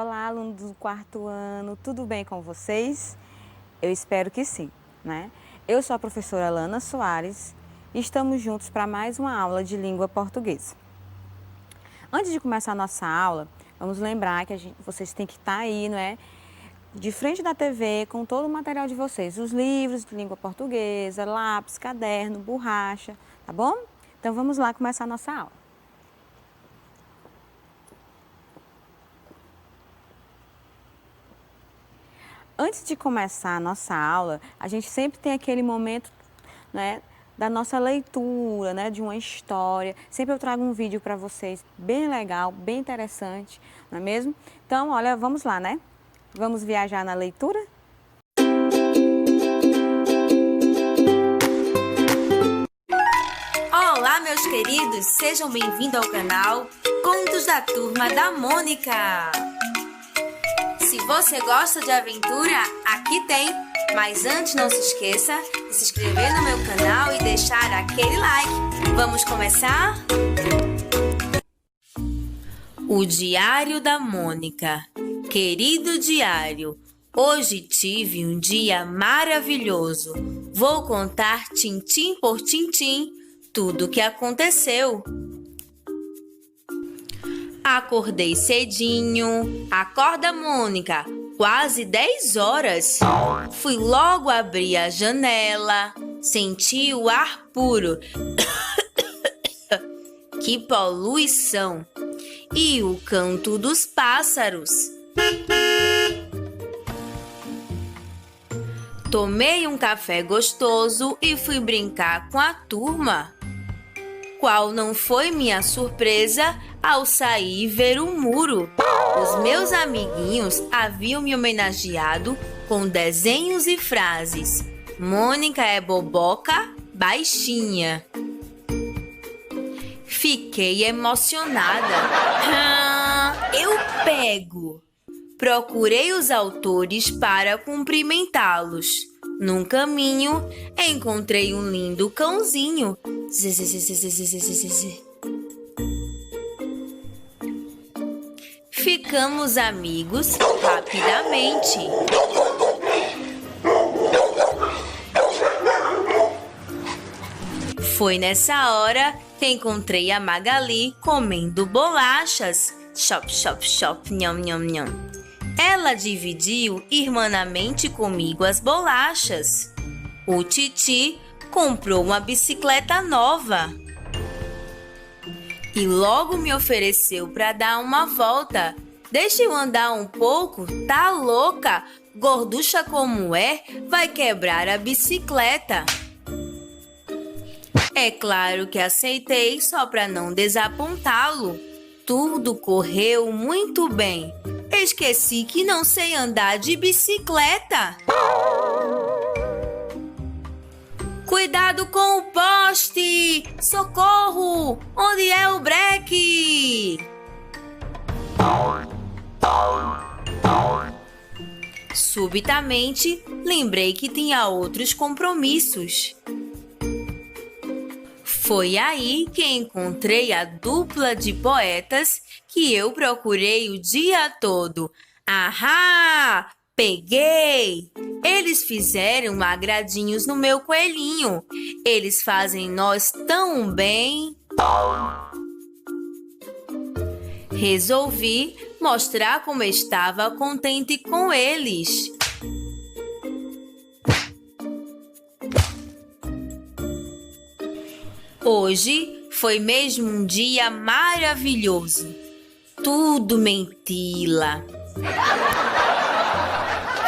Olá, alunos do quarto ano, tudo bem com vocês? Eu espero que sim, né? Eu sou a professora Alana Soares e estamos juntos para mais uma aula de língua portuguesa. Antes de começar a nossa aula, vamos lembrar que vocês têm que estar aí, não é? De frente da TV com todo o material de vocês, os livros de língua portuguesa, lápis, caderno, borracha, tá bom? Então vamos lá começar a nossa aula. Antes de começar a nossa aula, a gente sempre tem aquele momento, né, da nossa leitura, né, de uma história. Sempre eu trago um vídeo para vocês bem legal, bem interessante, não é mesmo? Então, olha, vamos lá, né? Vamos viajar na leitura? Olá, meus queridos! Sejam bem-vindos ao canal Contos da Turma da Mônica! Se você gosta de aventura, aqui tem! Mas antes, não se esqueça de se inscrever no meu canal e deixar aquele like! Vamos começar? O Diário da Mônica. Querido diário, hoje tive um dia maravilhoso. Vou contar tintim por tintim tudo o que aconteceu. Acordei cedinho. Acorda, Mônica. Quase 10 horas. Fui logo abrir a janela. Senti o ar puro. Que poluição! E o canto dos pássaros. Tomei um café gostoso e fui brincar com a turma. Qual não foi minha surpresa ao sair e ver o muro? Os meus amiguinhos haviam me homenageado com desenhos e frases. Mônica é boboca, baixinha. Fiquei emocionada. Eu pego! Procurei os autores para cumprimentá-los. Num caminho, encontrei um lindo cãozinho. Ficamos amigos rapidamente. Foi nessa hora que encontrei a Magali comendo bolachas. Chop, chop, chop, nham, nham, nham. Ela dividiu irmanamente comigo as bolachas. O Titi comprou uma bicicleta nova e logo me ofereceu para dar uma volta. Deixa eu andar um pouco, tá louca? Gorducha como é, vai quebrar a bicicleta. É claro que aceitei só para não desapontá-lo. Tudo correu muito bem. Esqueci que não sei andar de bicicleta. Cuidado com o poste! Socorro! Onde é o breque? Subitamente, lembrei que tinha outros compromissos. Foi aí que encontrei a dupla de poetas que eu procurei o dia todo. Ahá! Peguei! Eles fizeram agradinhos no meu coelhinho. Eles fazem nós tão bem. Resolvi mostrar como estava contente com eles. Hoje foi mesmo um dia maravilhoso. Tudo mentira.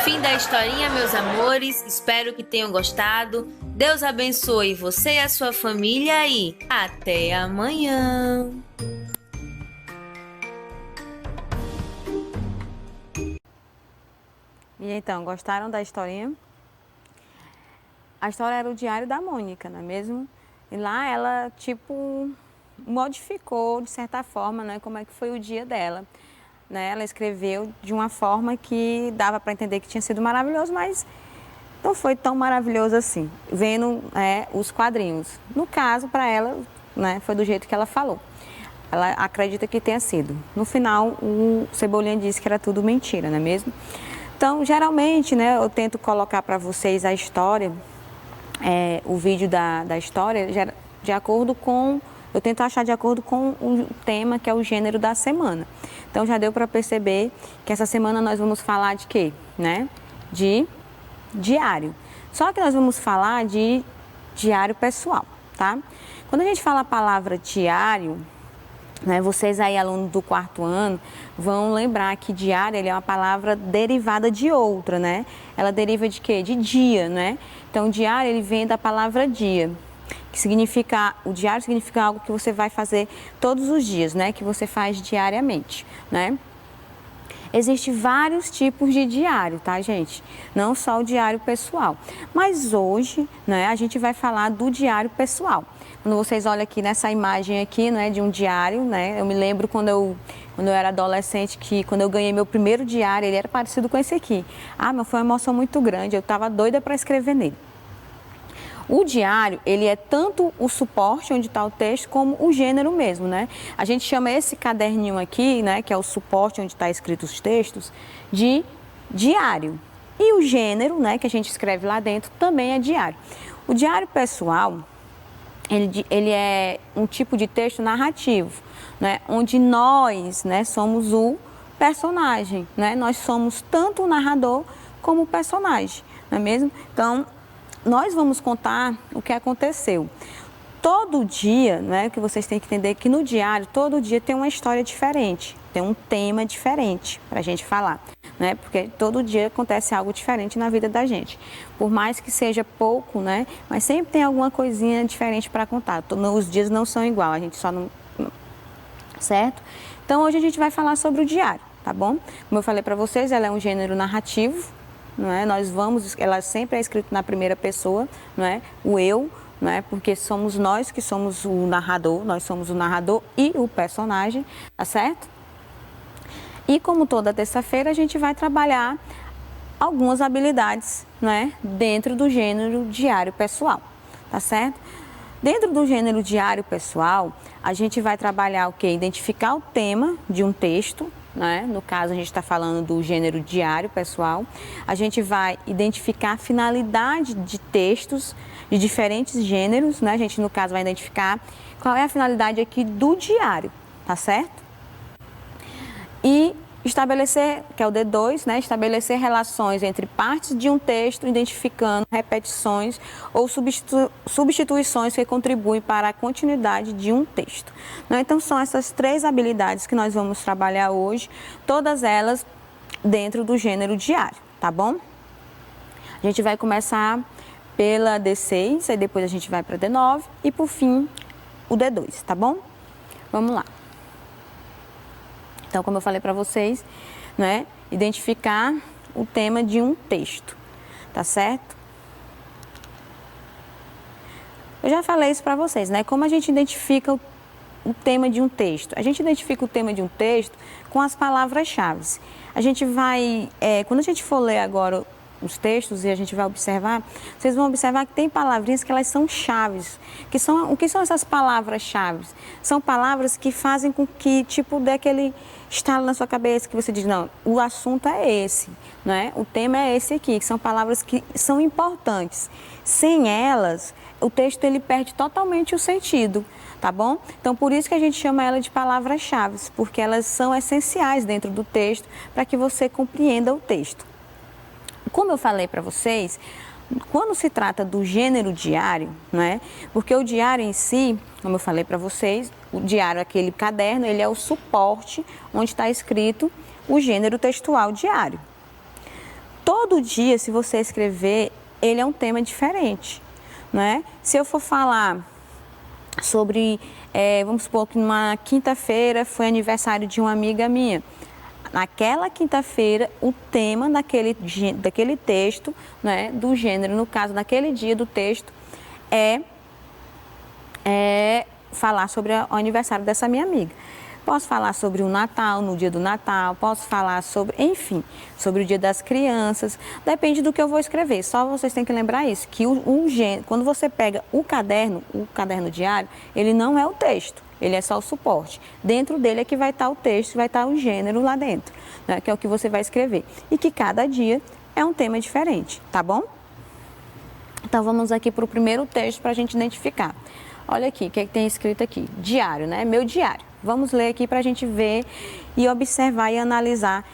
Fim da historinha, meus amores. Espero que tenham gostado. Deus abençoe você e a sua família e até amanhã. E então, gostaram da historinha? A história era o Diário da Mônica, não é mesmo? E lá ela, tipo, modificou, de certa forma, né, como é que foi o dia dela. Né? Ela escreveu de uma forma que dava para entender que tinha sido maravilhoso, mas não foi tão maravilhoso assim, vendo os quadrinhos. No caso, para ela, né, foi do jeito que ela falou. ela acredita que tenha sido. No final, o Cebolinha disse que era tudo mentira, não é mesmo? Então, geralmente, né, eu tento colocar para vocês a história, o vídeo da história, de acordo com... Eu tento achar de acordo com o tema, que é o gênero da semana. Então, já deu para perceber que essa semana nós vamos falar de quê? Né? De diário. Só que nós vamos falar de diário pessoal, tá? Quando a gente fala a palavra diário, né, vocês aí, alunos do 4º ano, vão lembrar que diário ele é uma palavra derivada de outra, né? Ela deriva de quê? De dia, né? Então, diário ele vem da palavra dia, que significa, o diário significa algo que você vai fazer todos os dias, né? Que você faz diariamente, né? Existem vários tipos de diário, tá, gente? Não só o diário pessoal. Mas hoje, né, a gente vai falar do diário pessoal. Quando vocês olham aqui nessa imagem aqui, né, de um diário, né? Eu me lembro quando eu era adolescente, que quando eu ganhei meu primeiro diário, ele era parecido com esse aqui. Ah, mas foi uma emoção muito grande, eu estava doida para escrever nele. O diário, ele é tanto o suporte onde está o texto, como o gênero mesmo, né? A gente chama esse caderninho aqui, né, que é o suporte onde está escrito os textos, de diário. E o gênero, né, que a gente escreve lá dentro, também é diário. O diário pessoal, ele é um tipo de texto narrativo, né, onde nós, né, somos o personagem, né? Nós somos tanto o narrador como o personagem, não é mesmo? Então, nós vamos contar o que aconteceu. Todo dia, né, que vocês têm que entender que no diário, todo dia tem uma história diferente, tem um tema diferente para a gente falar, né? Porque todo dia acontece algo diferente na vida da gente. Por mais que seja pouco, né, mas sempre tem alguma coisinha diferente para contar. Os dias não são igual, a gente só não... Certo? Então, hoje a gente vai falar sobre o diário, tá bom? Como eu falei para vocês, ela é um gênero narrativo, não é? Ela sempre é escrita na primeira pessoa, não é? O eu, não é? Porque somos nós que somos o narrador, nós somos o narrador e o personagem, tá certo? E como toda terça-feira a gente vai trabalhar algumas habilidades, não é? Dentro do gênero diário pessoal, tá certo? Dentro do gênero diário pessoal, a gente vai trabalhar o quê? Identificar o tema de um texto, né? No caso, a gente está falando do gênero diário pessoal. A gente vai identificar a finalidade de textos de diferentes gêneros, né? A gente, no caso, vai identificar qual é a finalidade aqui do diário, tá certo? E estabelecer, que é o D2, né? Estabelecer relações entre partes de um texto, identificando repetições ou substituições que contribuem para a continuidade de um texto. Né? Então, são essas 3 habilidades que nós vamos trabalhar hoje, todas elas dentro do gênero diário, tá bom? A gente vai começar pela D6, aí depois a gente vai para D9 e, por fim, o D2, tá bom? Vamos lá. Então, como eu falei para vocês, né, identificar o tema de um texto, tá certo? Eu já falei isso para vocês, né? Como a gente identifica o tema de um texto? A gente identifica o tema de um texto com as palavras-chave. A gente vai, quando a gente for ler agora os textos e a gente vai observar, vocês vão observar que tem palavrinhas que elas são chaves. O que são essas palavras-chave? São palavras que fazem com que, tipo, dê aquele estalo na sua cabeça, que você diz, não, o assunto é esse, né? O tema é esse aqui, que são palavras que são importantes. Sem elas, o texto ele perde totalmente o sentido, tá bom? Então, por isso que a gente chama ela de palavras-chave, porque elas são essenciais dentro do texto para que você compreenda o texto. Como eu falei para vocês, quando se trata do gênero diário, né? Porque o diário em si, como eu falei para vocês, o diário, aquele caderno, ele é o suporte onde está escrito o gênero textual diário. Todo dia, se você escrever, ele é um tema diferente, né? Se eu for falar sobre, vamos supor que numa quinta-feira foi aniversário de uma amiga minha. Naquela quinta-feira, o tema daquele texto, né, do gênero, no caso, naquele dia do texto, é falar sobre o aniversário dessa minha amiga. Posso falar sobre o Natal, no dia do Natal, posso falar sobre, enfim, sobre o dia das crianças, depende do que eu vou escrever. Só vocês têm que lembrar isso, que quando você pega o caderno diário, ele não é o texto, ele é só o suporte. Dentro dele é que vai estar o texto, vai estar o gênero lá dentro, né? Que é o que você vai escrever. E que cada dia é um tema diferente, tá bom? Então vamos aqui para o primeiro texto para a gente identificar. Olha aqui, o que é que tem escrito aqui? Diário, né? Meu diário. Vamos ler aqui para a gente ver e observar e analisar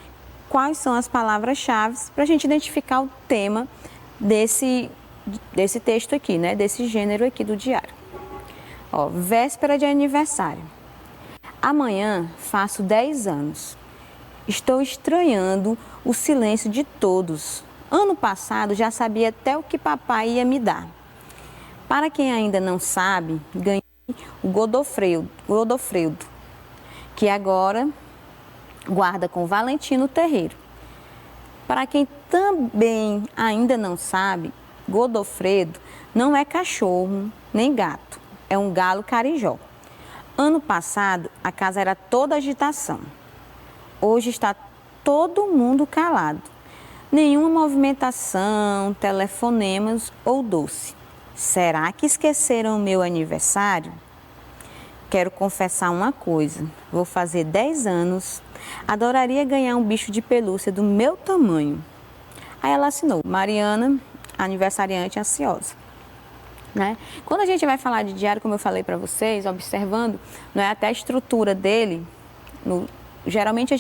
quais são as palavras-chave para a gente identificar o tema desse texto aqui, né? Desse gênero aqui do diário. Ó, véspera de aniversário. Amanhã faço 10 anos. Estou estranhando o silêncio de todos. Ano passado já sabia até o que papai ia me dar. Para quem ainda não sabe, ganhei o Godofredo, que agora guarda com Valentino Terreiro. Para quem também ainda não sabe, Godofredo não é cachorro nem gato, é um galo carijó. Ano passado a casa era toda agitação. Hoje está todo mundo calado. Nenhuma movimentação, telefonemas ou doce. Será que esqueceram o meu aniversário? Quero confessar uma coisa. Vou fazer 10 anos. Adoraria ganhar um bicho de pelúcia do meu tamanho. Aí ela assinou, Mariana, aniversariante ansiosa. Né? Quando a gente vai falar de diário, como eu falei para vocês, observando, né, até a estrutura dele, geralmente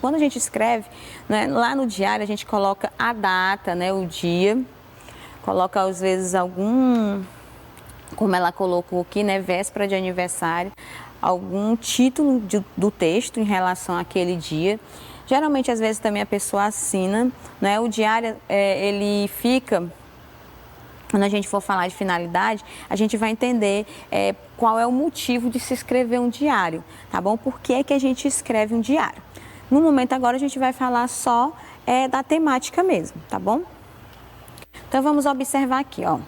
quando a gente escreve, né, lá no diário a gente coloca a data, né, o dia, coloca às vezes como ela colocou aqui, né, véspera de aniversário, algum título do texto em relação àquele dia. Geralmente, às vezes, também a pessoa assina, né, o diário, ele fica... Quando a gente for falar de finalidade, a gente vai entender qual é o motivo de se escrever um diário, tá bom? Por que é que a gente escreve um diário? No momento agora a gente vai falar só da temática mesmo, tá bom? Então vamos observar aqui, ó.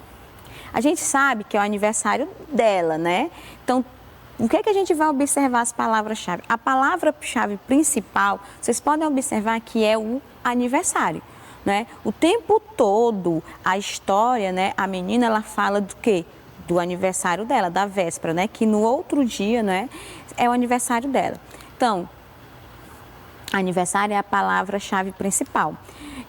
A gente sabe que é o aniversário dela, né? Então, o que é que a gente vai observar as palavras-chave? A palavra-chave principal, vocês podem observar que é o aniversário. Né? O tempo todo, a história, né? A menina, ela fala do quê? Do aniversário dela, da véspera, né? Que no outro dia, né? É o aniversário dela. Então, aniversário é a palavra-chave principal.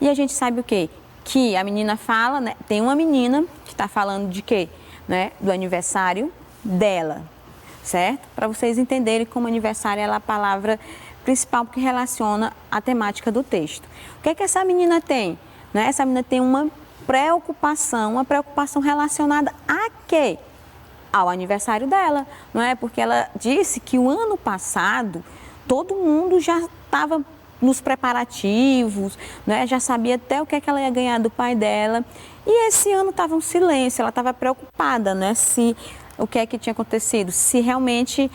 E a gente sabe o quê? Que a menina fala, né? Tem uma menina que está falando de quê? Né? Do aniversário dela, certo? Para vocês entenderem como aniversário é a palavra principal que relaciona a temática do texto. O que é que essa menina tem? Né? Essa menina tem uma preocupação relacionada a quê? Ao aniversário dela, não é? Porque ela disse que o ano passado todo mundo já estava nos preparativos, né? Já sabia até o que é que ela ia ganhar do pai dela. E esse ano estava um silêncio, ela estava preocupada, né? Se o que é que tinha acontecido, se realmente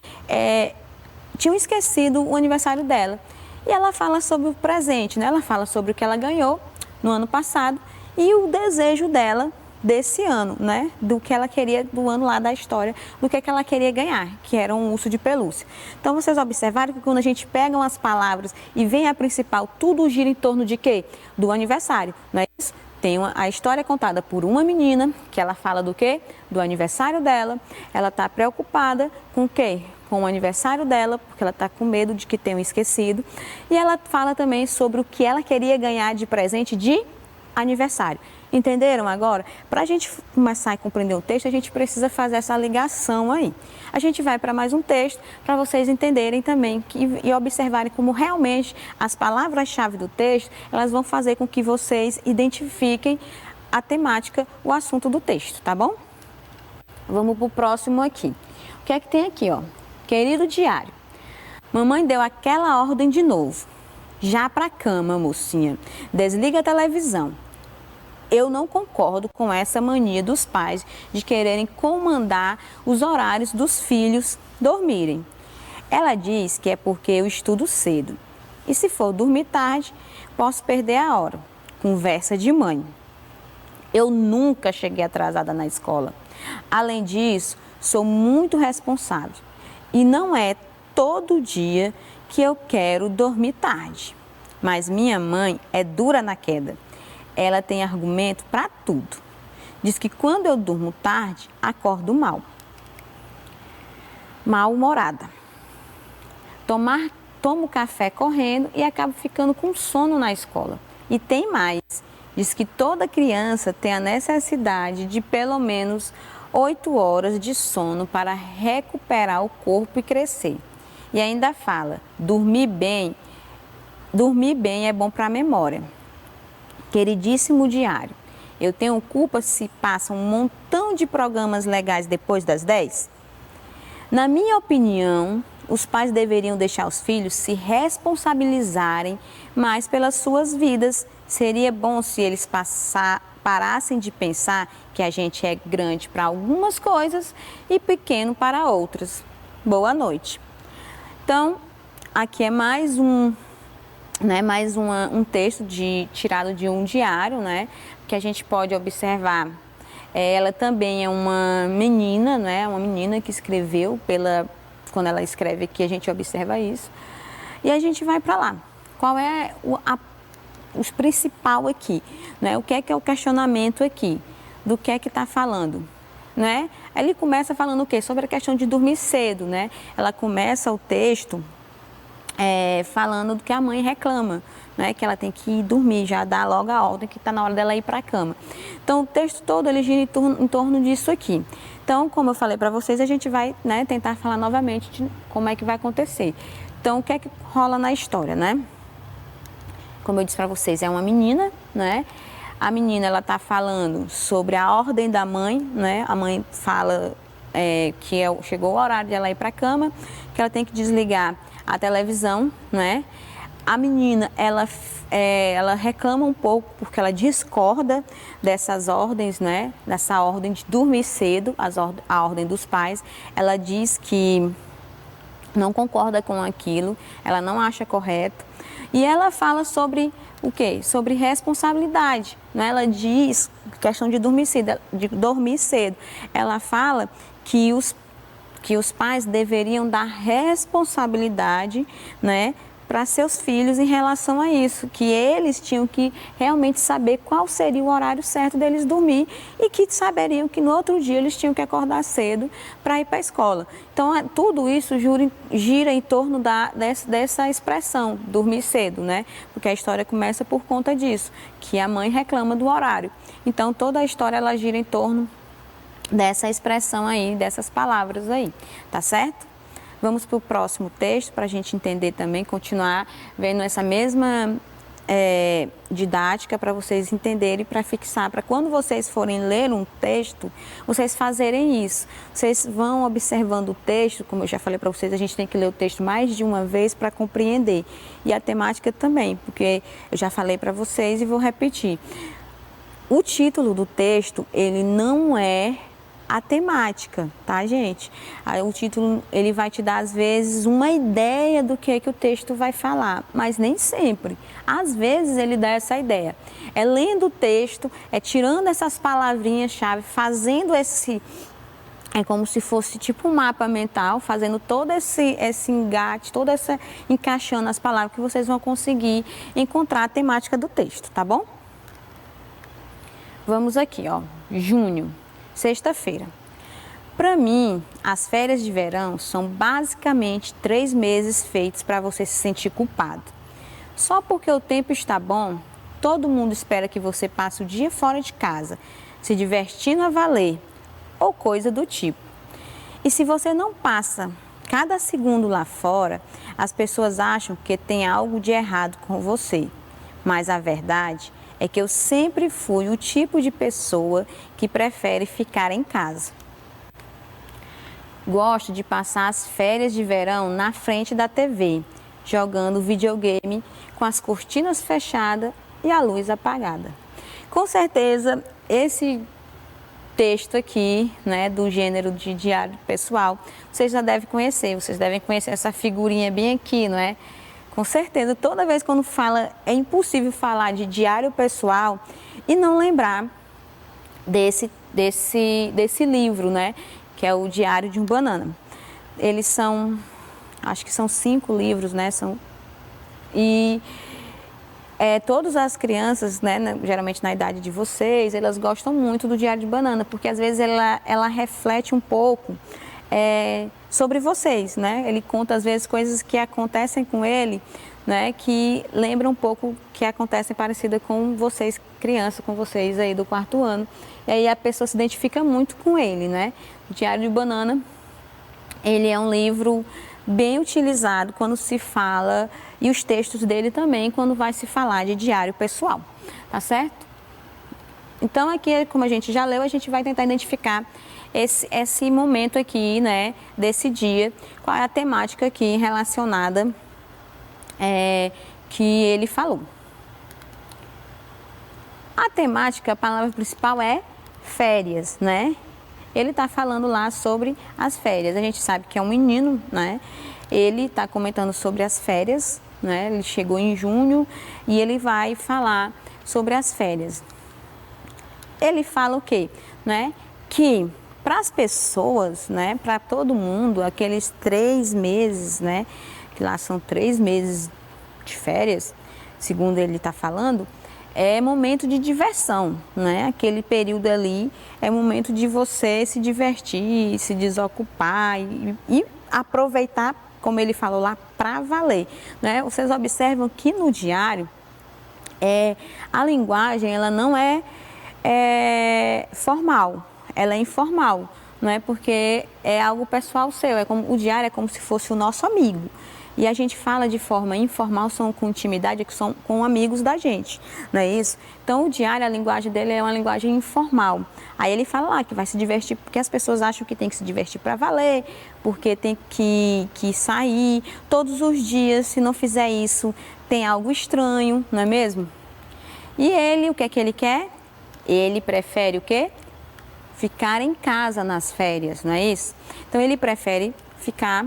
tinham esquecido o aniversário dela. E ela fala sobre o presente, né? Ela fala sobre o que ela ganhou no ano passado e o desejo dela desse ano, né? Do que ela queria, do ano lá da história, do que ela queria ganhar, que era um urso de pelúcia. Então, vocês observaram que quando a gente pega umas palavras e vem a principal, tudo gira em torno de quê? Do aniversário, não é isso? Tem a história contada por uma menina, que ela fala do quê? Do aniversário dela. Ela está preocupada com o quê? Com o aniversário dela, porque ela está com medo de que tenham esquecido. E ela fala também sobre o que ela queria ganhar de presente de aniversário. Entenderam agora? Para a gente começar a compreender o texto, a gente precisa fazer essa ligação aí. A gente vai para mais um texto para vocês entenderem também e observarem como realmente as palavras-chave do texto, elas vão fazer com que vocês identifiquem a temática, o assunto do texto, tá bom? Vamos para o próximo aqui. O que é que tem aqui, ó? Querido diário, mamãe deu aquela ordem de novo. Já para a cama, mocinha. Desliga a televisão. Eu não concordo com essa mania dos pais de quererem comandar os horários dos filhos dormirem. Ela diz que é porque eu estudo cedo. E se for dormir tarde, posso perder a hora. Conversa de mãe. Eu nunca cheguei atrasada na escola. Além disso, sou muito responsável. E não é todo dia que eu quero dormir tarde. Mas minha mãe é dura na queda. Ela tem argumento para tudo. Diz que quando eu durmo tarde, acordo mal. mal-humorada. Toma o café correndo e acaba ficando com sono na escola. E tem mais, diz que toda criança tem a necessidade de pelo menos 8 horas de sono para recuperar o corpo e crescer. E ainda fala, dormir bem é bom para a memória. Queridíssimo diário, eu tenho culpa se passa um montão de programas legais depois das 10? Na minha opinião, os pais deveriam deixar os filhos se responsabilizarem mais pelas suas vidas. Seria bom se eles parassem de pensar que a gente é grande para algumas coisas e pequeno para outras. Boa noite. Então, aqui é mais um texto tirado de um diário, né, que a gente pode observar. Ela também é uma menina, né, uma menina que escreveu, quando ela escreve aqui a gente observa isso. E a gente vai para lá. Qual é os principal aqui, né? O que é o questionamento aqui? Do que é que está falando? Né? Ele começa falando o quê? Sobre a questão de dormir cedo, né? Ela começa o texto falando do que a mãe reclama, né? Que ela tem que ir dormir, já dá logo a ordem que está na hora dela ir para a cama. Então, o texto todo ele gira em torno disso aqui. Então, como eu falei para vocês, a gente vai, né, tentar falar novamente de como é que vai acontecer. Então, o que é que rola na história, né? Como eu disse para vocês, é uma menina, né? A menina, ela está falando sobre a ordem da mãe, né? A mãe fala que chegou o horário de ela ir para a cama, que ela tem que desligar a televisão, né? A menina, ela reclama um pouco porque ela discorda dessas ordens, né? Dessa ordem de dormir cedo, a ordem dos pais. Ela diz que não concorda com aquilo, ela não acha correto. E ela fala sobre o quê? Sobre responsabilidade, né? Ela diz, questão de dormir cedo. Ela fala que os pais deveriam dar responsabilidade, né, para seus filhos em relação a isso, que eles tinham que realmente saber qual seria o horário certo deles dormir e que saberiam que no outro dia eles tinham que acordar cedo para ir para a escola. Então, tudo isso gira em torno dessa expressão, dormir cedo, né? Porque a história começa por conta disso, que a mãe reclama do horário. Então, toda a história ela gira em torno dessa expressão aí, dessas palavras aí, tá certo? Vamos para o próximo texto para a gente entender também, continuar vendo essa mesma didática para vocês entenderem, para fixar, para quando vocês forem ler um texto, vocês fazerem isso. Vocês vão observando o texto, como eu já falei para vocês, a gente tem que ler o texto mais de uma vez para compreender. E a temática também, porque eu já falei para vocês e vou repetir. O título do texto, ele não é a temática, tá, gente? O título, ele vai te dar, às vezes, uma ideia do que o texto vai falar, mas nem sempre. Às vezes, ele dá essa ideia. É lendo o texto, tirando essas palavrinhas-chave, fazendo é como se fosse tipo um mapa mental, fazendo todo esse engate, encaixando as palavras que vocês vão conseguir encontrar a temática do texto, tá bom? Vamos aqui, ó, junho. Sexta-feira. Para mim, as férias de verão são basicamente 3 meses feitos para você se sentir culpado. Só porque o tempo está bom, todo mundo espera que você passe o dia fora de casa, se divertindo a valer, ou coisa do tipo. E se você não passa cada segundo lá fora, as pessoas acham que tem algo de errado com você. Mas a verdade é que eu sempre fui o tipo de pessoa que prefere ficar em casa. Gosto de passar as férias de verão na frente da TV, jogando videogame com as cortinas fechadas e a luz apagada. Com certeza, esse texto aqui, né, do gênero de diário pessoal, vocês já devem conhecer, essa figurinha bem aqui, não é? Com certeza, toda vez quando fala, é impossível falar de diário pessoal e não lembrar desse livro, né? Que é o Diário de um Banana. Eles são, acho que são 5 livros, né? Todas as crianças, né, geralmente na idade de vocês, elas gostam muito do Diário de Banana, porque às vezes ela reflete um pouco sobre vocês, né? Ele conta às vezes coisas que acontecem com ele, né? Que lembram um pouco que acontecem parecida com vocês, criança, com vocês aí do 4º ano. E aí a pessoa se identifica muito com ele, né? O Diário de Banana, ele é um livro bem utilizado quando se fala, e os textos dele também, quando vai se falar de diário pessoal, tá certo? Então aqui, como a gente já leu, a gente vai tentar identificar esse momento aqui, né, desse dia, qual é a temática aqui relacionada que ele falou. A temática, a palavra principal é férias, né? Ele está falando lá sobre as férias. A gente sabe que é um menino, né? Ele está comentando sobre as férias, né? Ele chegou em junho e ele vai falar sobre as férias. Ele fala o quê? Né? Que para as pessoas, né? Para todo mundo, aqueles 3 meses, né? Que lá são 3 meses de férias, segundo ele está falando, é momento de diversão, né? Aquele período ali é momento de você se divertir, se desocupar e aproveitar, como ele falou lá, para valer, né? Vocês observam que no diário a linguagem ela não é formal, ela é informal, não é? Porque é algo pessoal seu, o diário é como se fosse o nosso amigo. E a gente fala de forma informal, são com intimidade, que são com amigos da gente, não é isso? Então o diário, a linguagem dele é uma linguagem informal. Aí ele fala lá que vai se divertir, porque as pessoas acham que tem que se divertir para valer, porque tem que sair todos os dias, se não fizer isso, tem algo estranho, não é mesmo? E ele, o que é que ele quer? Ele prefere o quê? Ficar em casa nas férias, não é isso? Então ele prefere ficar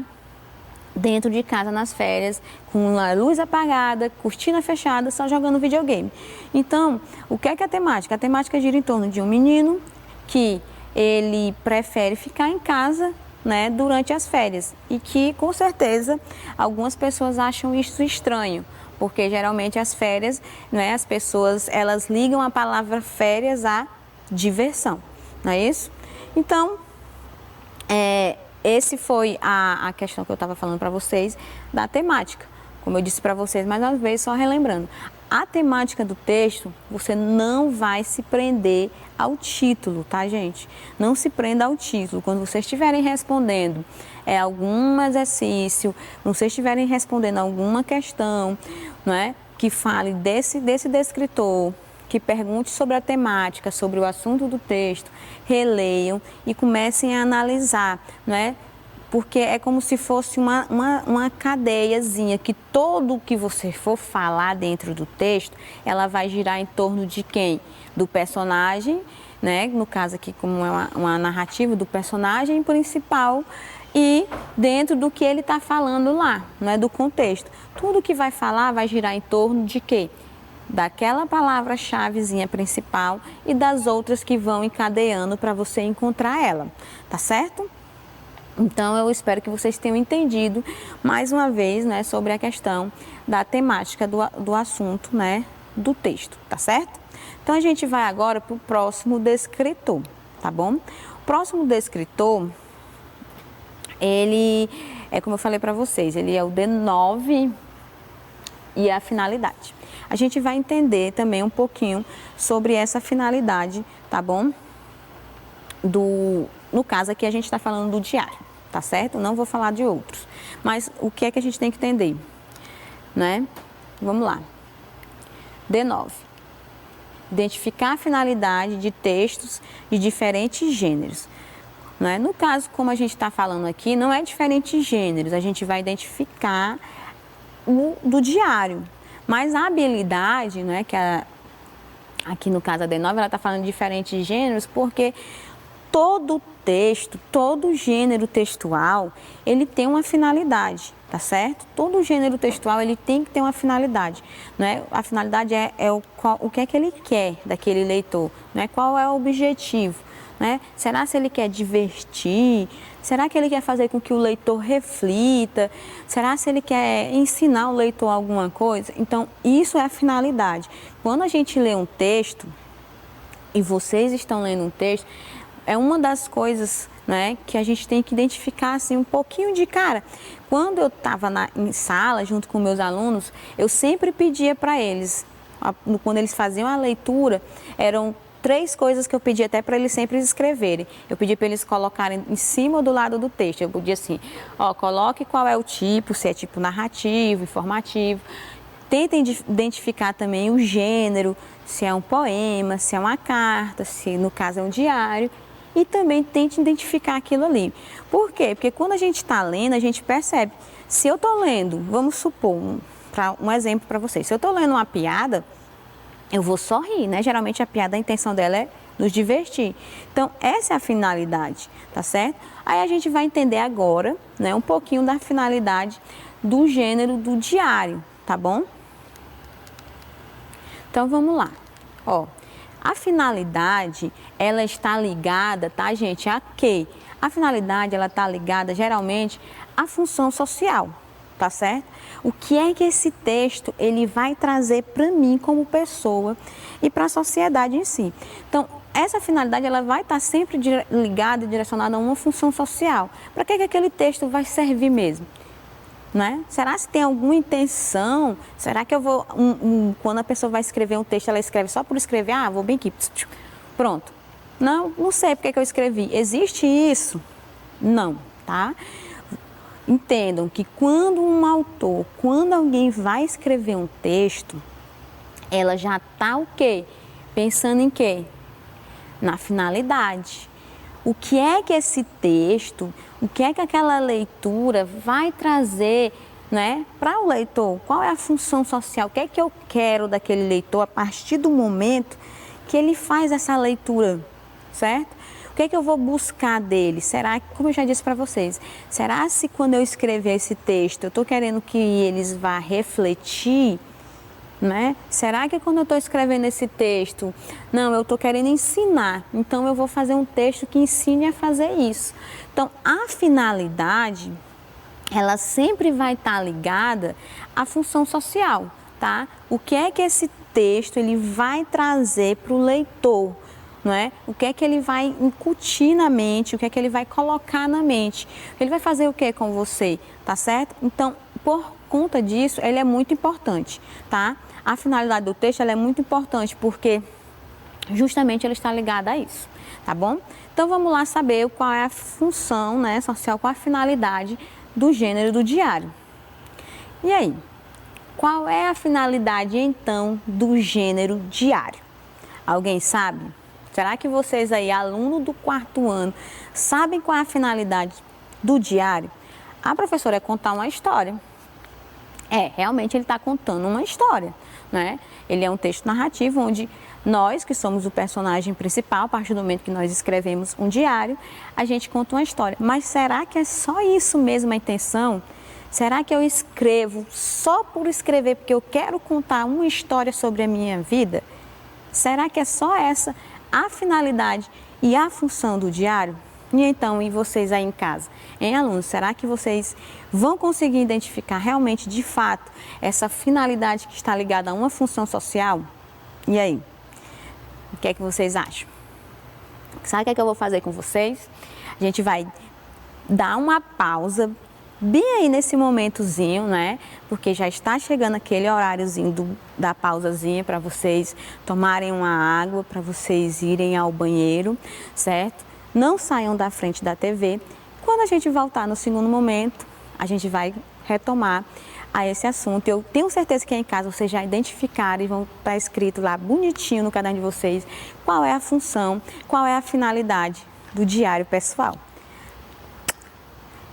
dentro de casa nas férias, com a luz apagada, cortina fechada, só jogando videogame. Então, o que é a temática? A temática gira em torno de um menino que ele prefere ficar em casa, né, durante as férias e que, com certeza, algumas pessoas acham isso estranho, porque geralmente as férias, né, as pessoas, elas ligam a palavra férias à diversão, não é isso? Então, esse foi a questão que eu estava falando para vocês da temática. Como eu disse para vocês, mais uma vez, só relembrando. A temática do texto, você não vai se prender ao título, tá, gente? Não se prenda ao título. Quando vocês estiverem respondendo algum exercício, quando vocês estiverem respondendo alguma questão, não é? Que fale desse descritor, que pergunte sobre a temática, sobre o assunto do texto, releiam e comecem a analisar, não é? Porque é como se fosse uma cadeiazinha, que todo o que você for falar dentro do texto, ela vai girar em torno de quem? Do personagem, né? No caso aqui, como é uma narrativa do personagem principal, e dentro do que ele está falando lá, não é? Do contexto. Tudo que vai falar vai girar em torno de quê? Daquela palavra-chavezinha principal e das outras que vão encadeando para você encontrar ela, tá certo? Então, eu espero que vocês tenham entendido, mais uma vez, né, sobre a questão da temática do assunto, né, do texto, tá certo? Então, a gente vai agora para o próximo descritor, tá bom? O próximo descritor, ele é como eu falei para vocês, ele é o D9 e a finalidade. A gente vai entender também um pouquinho sobre essa finalidade, tá bom? No caso aqui a gente está falando do diário, tá certo? Não vou falar de outros. Mas o que é que a gente tem que entender, né? Vamos lá. D9. Identificar a finalidade de textos de diferentes gêneros. Né? No caso, como a gente está falando aqui, não é diferentes gêneros, a gente vai identificar o do diário. Mas a habilidade, né, que aqui no caso a D9, ela está falando de diferentes gêneros, porque todo texto, todo gênero textual, ele tem uma finalidade, tá certo? Todo gênero textual, ele tem que ter uma finalidade, né? A finalidade é o que é que ele quer daquele leitor, né? Qual é o objetivo, né? Será se ele quer divertir? Será que ele quer fazer com que o leitor reflita? Será se ele quer ensinar o leitor alguma coisa? Então, isso é a finalidade. Quando a gente lê um texto, e vocês estão lendo um texto, é uma das coisas, né, que a gente tem que identificar assim um pouquinho de cara. Quando eu estava em sala junto com meus alunos, eu sempre pedia para eles, quando eles faziam a leitura, eram 3 coisas que eu pedi até para eles sempre escreverem. Eu pedi para eles colocarem em cima ou do lado do texto. Eu podia assim, ó, coloque qual é o tipo, se é tipo narrativo, informativo. Tentem identificar também o gênero, se é um poema, se é uma carta, se no caso é um diário. E também tente identificar aquilo ali. Por quê? Porque quando a gente está lendo, a gente percebe. Se eu estou lendo, vamos supor, um exemplo para vocês. Se eu estou lendo uma piada, eu vou sorrir, né? Geralmente a piada, a intenção dela é nos divertir. Então, essa é a finalidade, tá certo? Aí a gente vai entender agora, né, um pouquinho da finalidade do gênero do diário, tá bom? Então, vamos lá. Ó, a finalidade, ela está ligada, tá, gente, a quê? A finalidade, ela está ligada, geralmente, à função social. Tá certo? O que é que esse texto ele vai trazer para mim como pessoa e para a sociedade em si? Então, essa finalidade ela vai estar sempre ligada e direcionada a uma função social. Para que aquele texto vai servir mesmo? Né? Será que tem alguma intenção? Será que eu vou, quando a pessoa vai escrever um texto, ela escreve só por escrever? Ah, vou bem aqui, pronto. Não sei porque que eu escrevi. Existe isso? Não, tá? Entendam que quando quando alguém vai escrever um texto, ela já está o quê? Pensando em quê? Na finalidade. O que é que esse texto, o que é que aquela leitura vai trazer, né, para o leitor? Qual é a função social? O que é que eu quero daquele leitor a partir do momento que ele faz essa leitura, certo? O que é que eu vou buscar dele? Será que, como eu já disse para vocês, será se quando eu escrever esse texto, eu estou querendo que eles vá refletir, né? Será que quando eu estou escrevendo esse texto, não, eu estou querendo ensinar, então eu vou fazer um texto que ensine a fazer isso. Então, a finalidade, ela sempre vai estar ligada à função social, tá? O que é que esse texto ele vai trazer para o leitor? Não é? O que é que ele vai incutir na mente, o que é que ele vai colocar na mente. Ele vai fazer o que com você, tá certo? Então, por conta disso, ele é muito importante, tá? A finalidade do texto ela é muito importante porque justamente ele está ligado a isso, tá bom? Então, vamos lá saber qual é a função, né, social, qual a finalidade do gênero do diário. E aí, qual é a finalidade, então, do gênero diário? Alguém sabe? Será que vocês aí, aluno do 4º ano, sabem qual é a finalidade do diário? A professora é contar uma história. Realmente ele está contando uma história, né? Ele é um texto narrativo onde nós, que somos o personagem principal, a partir do momento que nós escrevemos um diário, a gente conta uma história. Mas será que é só isso mesmo a intenção? Será que eu escrevo só por escrever porque eu quero contar uma história sobre a minha vida? Será que é só essa a finalidade e a função do diário? E então, e vocês aí em casa? Hein, alunos, será que vocês vão conseguir identificar realmente, de fato, essa finalidade que está ligada a uma função social? E aí? O que é que vocês acham? Sabe o que é que eu vou fazer com vocês? A gente vai dar uma pausa bem aí nesse momentozinho, né? Porque já está chegando aquele horáriozinho da pausazinha para vocês tomarem uma água, para vocês irem ao banheiro, certo? Não saiam da frente da TV. Quando a gente voltar no segundo momento, a gente vai retomar a esse assunto. Eu tenho certeza que aí em casa vocês já identificaram e vão estar escrito lá bonitinho no caderno de vocês qual é a função, qual é a finalidade do diário pessoal.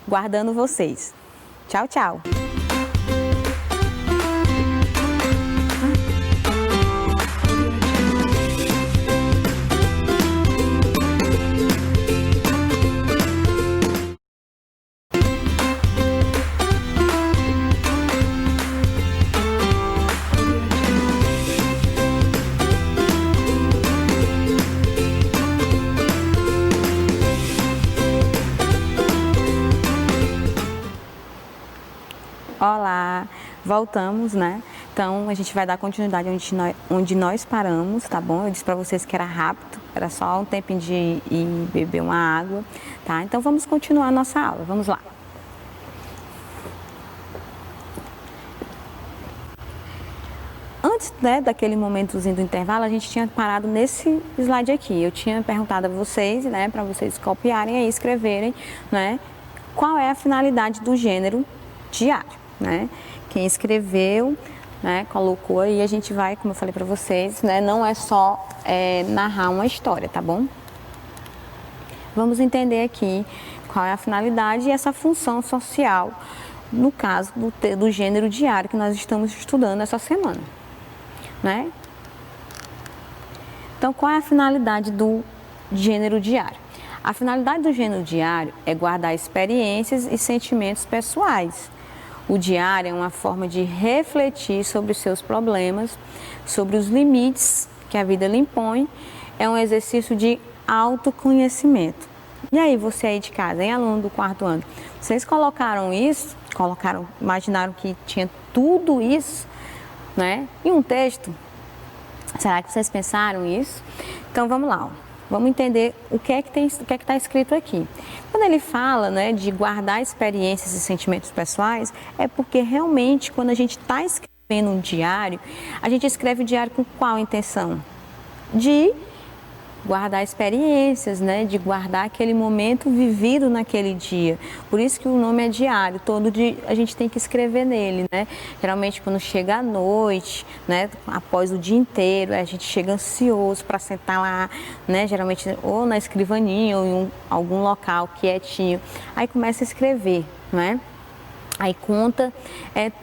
Guardando vocês. Tchau, tchau. Olá, voltamos, né? Então, a gente vai dar continuidade onde nós paramos, tá bom? Eu disse para vocês que era rápido, Era só um tempinho de ir beber uma água, tá? Então vamos continuar a nossa aula, vamos lá. Antes, né, daquele momentozinho do intervalo, a gente tinha parado nesse slide aqui. Eu tinha perguntado a vocês, né, para vocês copiarem e escreverem, né, qual é a finalidade do gênero diário, né? Quem escreveu, né, colocou aí, a gente vai, como eu falei para vocês, né, não é só narrar uma história, tá bom? Vamos entender aqui qual é a finalidade e essa função social, no caso do gênero diário que nós estamos estudando essa semana, né? Então, qual é a finalidade do gênero diário? A finalidade do gênero diário é guardar experiências e sentimentos pessoais. O diário é uma forma de refletir sobre os seus problemas, sobre os limites que a vida lhe impõe. É um exercício de autoconhecimento. E aí, você aí de casa, hein, aluno do 4º ano? Vocês colocaram isso? Imaginaram que tinha tudo isso, né, em um texto? Será que vocês pensaram isso? Então, vamos lá, ó. Vamos entender o que é que está escrito aqui. Quando ele fala, né, de guardar experiências e sentimentos pessoais, é porque realmente quando a gente está escrevendo um diário, a gente escreve o diário com qual intenção? De guardar experiências, né, de guardar aquele momento vivido naquele dia. Por isso que o nome é diário, todo dia a gente tem que escrever nele, né? Geralmente quando chega a noite, né, após o dia inteiro, a gente chega ansioso para sentar lá, né, geralmente ou na escrivaninha ou em algum local quietinho, aí começa a escrever, né? Aí conta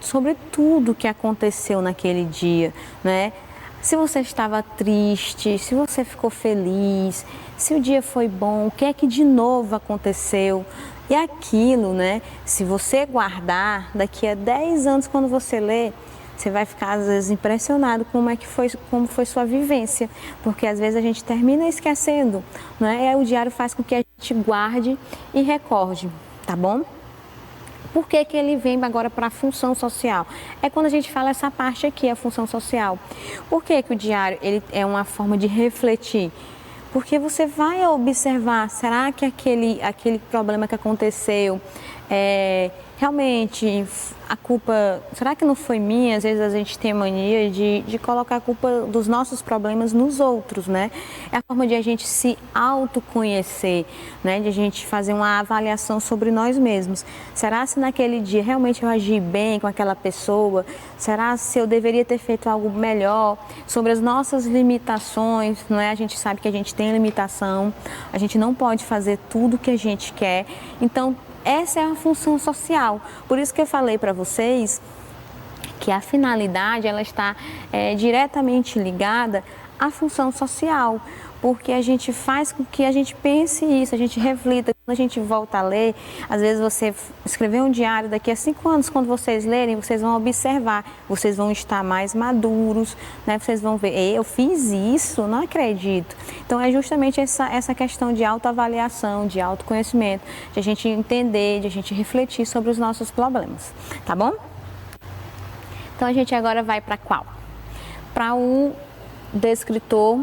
sobre tudo que aconteceu naquele dia, né? Se você estava triste, se você ficou feliz, se o dia foi bom, o que é que de novo aconteceu. E aquilo, né, se você guardar, daqui a 10 anos quando você lê, você vai ficar às vezes impressionado como foi sua vivência. Porque às vezes a gente termina esquecendo, né? E aí o diário faz com que a gente guarde e recorde, tá bom? Por que que ele vem agora para a função social? É quando a gente fala essa parte aqui, a função social. Por que que o diário ele é uma forma de refletir? Porque você vai observar, será que aquele problema que aconteceu, realmente a culpa, será que não foi minha? Às vezes a gente tem a mania de colocar a culpa dos nossos problemas nos outros, né? É a forma de a gente se autoconhecer, né? De a gente fazer uma avaliação sobre nós mesmos. Será se naquele dia realmente eu agi bem com aquela pessoa? Será se eu deveria ter feito algo melhor? Sobre as nossas limitações, não é? A gente sabe que a gente tem limitação, a gente não pode fazer tudo o que a gente quer. Então, essa é a função social. Por isso que eu falei para vocês que a finalidade ela está diretamente ligada à função social, porque a gente faz com que a gente pense isso, a gente reflita. Quando a gente volta a ler, às vezes você escrever um diário, daqui a 5 anos, quando vocês lerem, vocês vão observar, vocês vão estar mais maduros, né? Vocês vão ver, eu fiz isso, não acredito. Então é justamente essa questão de autoavaliação, de autoconhecimento, de a gente entender, de a gente refletir sobre os nossos problemas, tá bom? Então a gente agora vai para qual? Para o descritor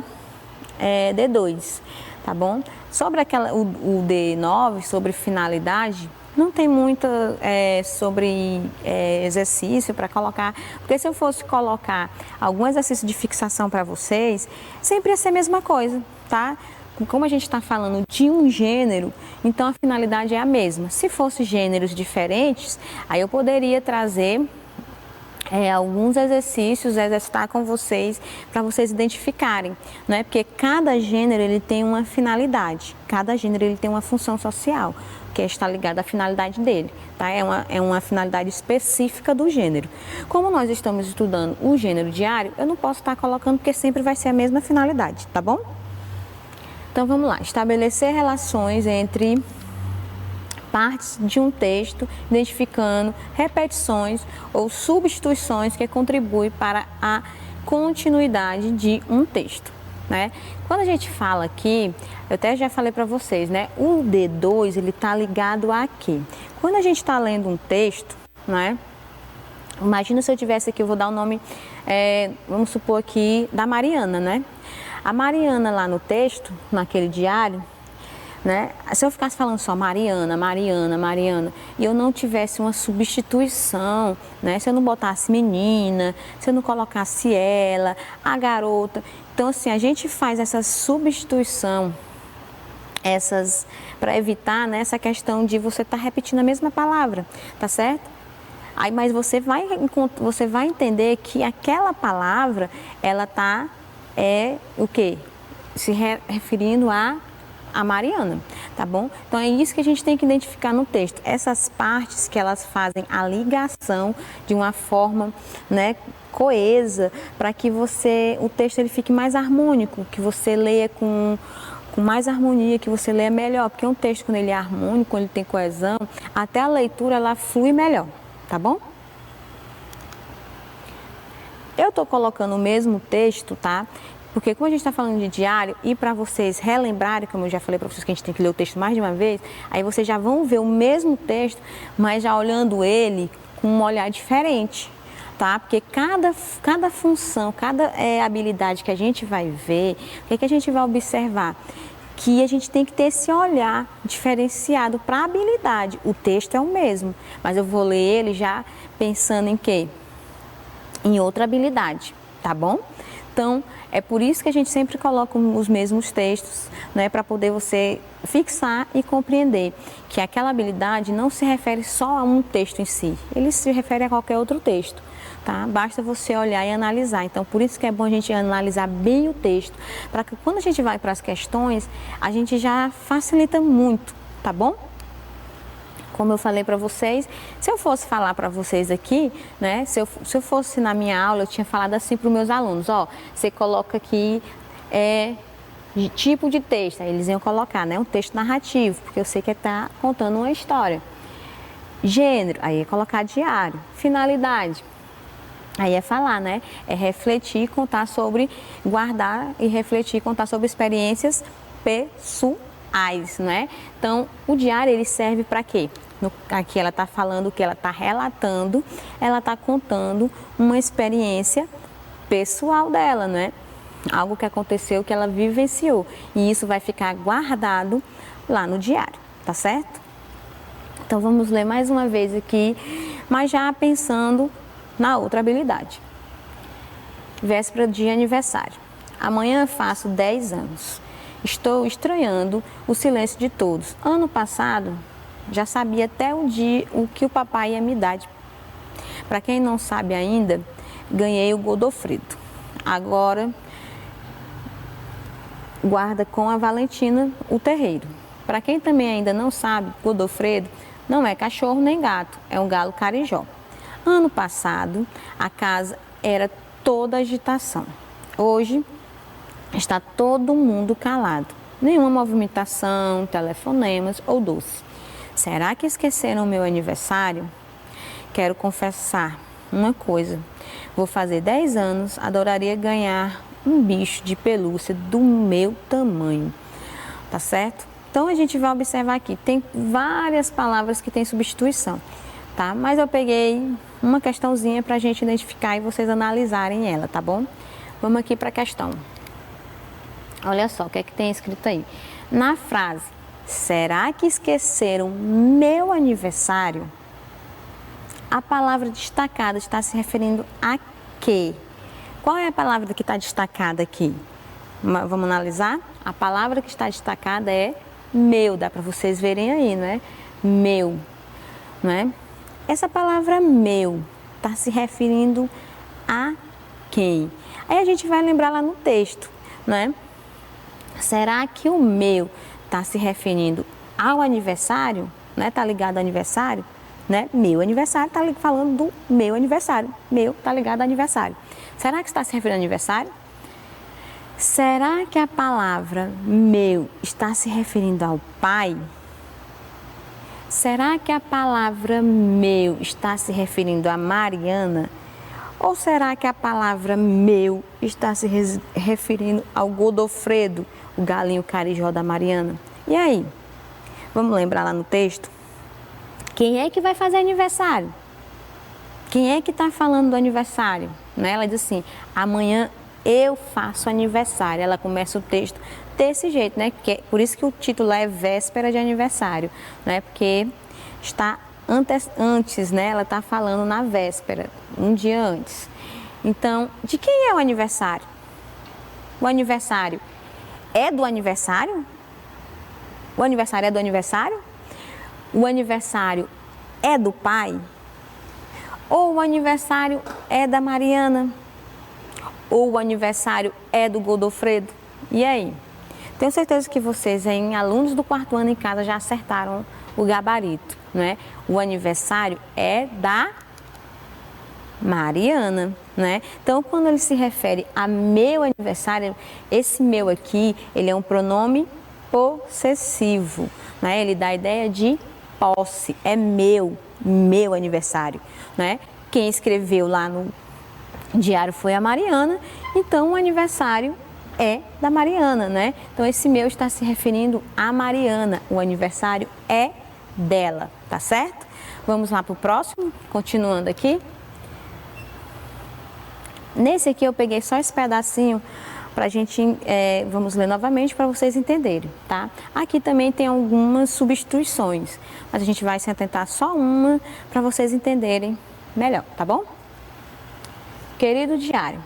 D2, tá bom? Sobre o D9, sobre finalidade, não tem muita sobre exercício para colocar, porque se eu fosse colocar algum exercício de fixação para vocês, sempre ia ser a mesma coisa, tá? Como a gente está falando de um gênero, então a finalidade é a mesma. Se fosse gêneros diferentes, aí eu poderia trazer alguns exercícios, exercitar com vocês, para vocês identificarem, né? Porque cada gênero ele tem uma finalidade, cada gênero ele tem uma função social, que está ligada à finalidade dele, tá? É uma finalidade específica do gênero. Como nós estamos estudando o gênero diário, eu não posso estar colocando porque sempre vai ser a mesma finalidade, tá bom? Então vamos lá, estabelecer relações entre partes de um texto, identificando repetições ou substituições que contribuem para a continuidade de um texto, né? Quando a gente fala aqui, eu até já falei para vocês, né? O D2 ele está ligado a quê? Quando a gente está lendo um texto, né? Imagina se eu tivesse aqui, eu vou dar o nome, vamos supor aqui, da Mariana, né? A Mariana lá no texto, naquele diário, né? Se eu ficasse falando só Mariana, Mariana, Mariana, e eu não tivesse uma substituição, né? Se eu não botasse menina, se eu não colocasse ela, a garota. Então, assim, a gente faz essa substituição, para evitar, né, essa questão de você estar repetindo a mesma palavra, tá certo? Aí, mas você vai entender que aquela palavra, ela tá, o quê? Se referindo a Mariana, tá bom? Então é isso que a gente tem que identificar no texto, essas partes que elas fazem a ligação de uma forma, né, coesa, para que o texto ele fique mais harmônico, que você leia com mais harmonia, que você leia melhor, porque um texto quando ele é harmônico, quando ele tem coesão, até a leitura ela flui melhor, tá bom? Eu tô colocando o mesmo texto, tá? Porque como a gente está falando de diário, e para vocês relembrarem, como eu já falei para vocês que a gente tem que ler o texto mais de uma vez, aí vocês já vão ver o mesmo texto, mas já olhando ele com um olhar diferente, tá? Porque cada função, cada habilidade que a gente vai ver, o que a gente vai observar? Que a gente tem que ter esse olhar diferenciado para a habilidade. O texto é o mesmo, mas eu vou ler ele já pensando em quê? Em outra habilidade, tá bom? Então, é por isso que a gente sempre coloca os mesmos textos, né, para poder você fixar e compreender que aquela habilidade não se refere só a um texto em si, ele se refere a qualquer outro texto, tá? Basta você olhar e analisar. Então, por isso que é bom a gente analisar bem o texto, para que quando a gente vai para as questões, a gente já facilita muito, tá bom? Como eu falei para vocês, se eu fosse falar para vocês aqui, né, se eu fosse na minha aula, eu tinha falado assim para os meus alunos, ó, você coloca aqui tipo de texto, aí eles iam colocar, né, um texto narrativo, porque eu sei que está contando uma história. Gênero, aí ia colocar diário. Finalidade, aí é falar, né, é refletir, contar sobre, guardar e refletir, contar sobre experiências pessoais, né? Então, o diário ele serve para quê? Aqui ela está falando que ela está relatando, ela está contando uma experiência pessoal dela, né? Algo que aconteceu, que ela vivenciou. E isso vai ficar guardado lá no diário, tá certo? Então vamos ler mais uma vez aqui, mas já pensando na outra habilidade. Véspera de aniversário. Amanhã faço 10 anos. Estou estranhando o silêncio de todos. Ano passado, já sabia até o que o papai ia me dar. Para quem não sabe ainda, ganhei o Godofredo. Agora, guarda com a Valentina o terreiro. Para quem também ainda não sabe, Godofredo não é cachorro nem gato, é um galo carijó. Ano passado, a casa era toda agitação. Hoje, está todo mundo calado. Nenhuma movimentação, telefonemas ou doce. Será que esqueceram o meu aniversário? Quero confessar uma coisa. Vou fazer 10 anos, adoraria ganhar um bicho de pelúcia do meu tamanho. Tá certo? Então a gente vai observar aqui, tem várias palavras que tem substituição, tá? Mas eu peguei uma questãozinha para a gente identificar e vocês analisarem ela, tá bom? Vamos aqui para a questão. Olha só o que é que tem escrito aí. Na frase, será que esqueceram meu aniversário? A palavra destacada está se referindo a quê? Qual é a palavra que está destacada aqui? Vamos analisar? A palavra que está destacada é meu, dá para vocês verem aí, né? Meu, né? Essa palavra meu está se referindo a quem? Aí a gente vai lembrar lá no texto, né? Será que o meu está se referindo ao aniversário, né? Está ligado ao aniversário, né? Meu aniversário está falando do meu aniversário. Meu está ligado ao aniversário. Será que está se referindo ao aniversário? Será que a palavra meu está se referindo ao pai? Será que a palavra meu está se referindo a Mariana? Ou será que a palavra meu está se referindo ao Godofredo, o galinho carijó da Mariana? E aí? Vamos lembrar lá no texto? Quem é que vai fazer aniversário? Quem é que está falando do aniversário? Né? Ela diz assim, amanhã eu faço aniversário. Ela começa o texto desse jeito, né? Por isso que o título é Véspera de Aniversário, né? Porque está antes, né? Ela está falando na véspera, um dia antes. Então, de quem é o aniversário? O aniversário é do aniversário? O aniversário é do aniversário? O aniversário é do pai? Ou o aniversário é da Mariana? Ou o aniversário é do Godofredo? E aí? Tenho certeza que vocês, alunos do 4º ano em casa, já acertaram o gabarito, né? O aniversário é da Mariana, né? Então, quando ele se refere a meu aniversário, esse meu aqui, ele é um pronome possessivo, né? Ele dá a ideia de posse, é meu aniversário, né? Quem escreveu lá no diário foi a Mariana, então o aniversário é da Mariana, né? Então esse meu está se referindo a Mariana, o aniversário é dela, tá certo? Vamos lá para o próximo, continuando aqui. Nesse aqui eu peguei só esse pedacinho para a gente, vamos ler novamente para vocês entenderem, tá? Aqui também tem algumas substituições, mas a gente vai se atentar só uma para vocês entenderem melhor, tá bom? Querido diário,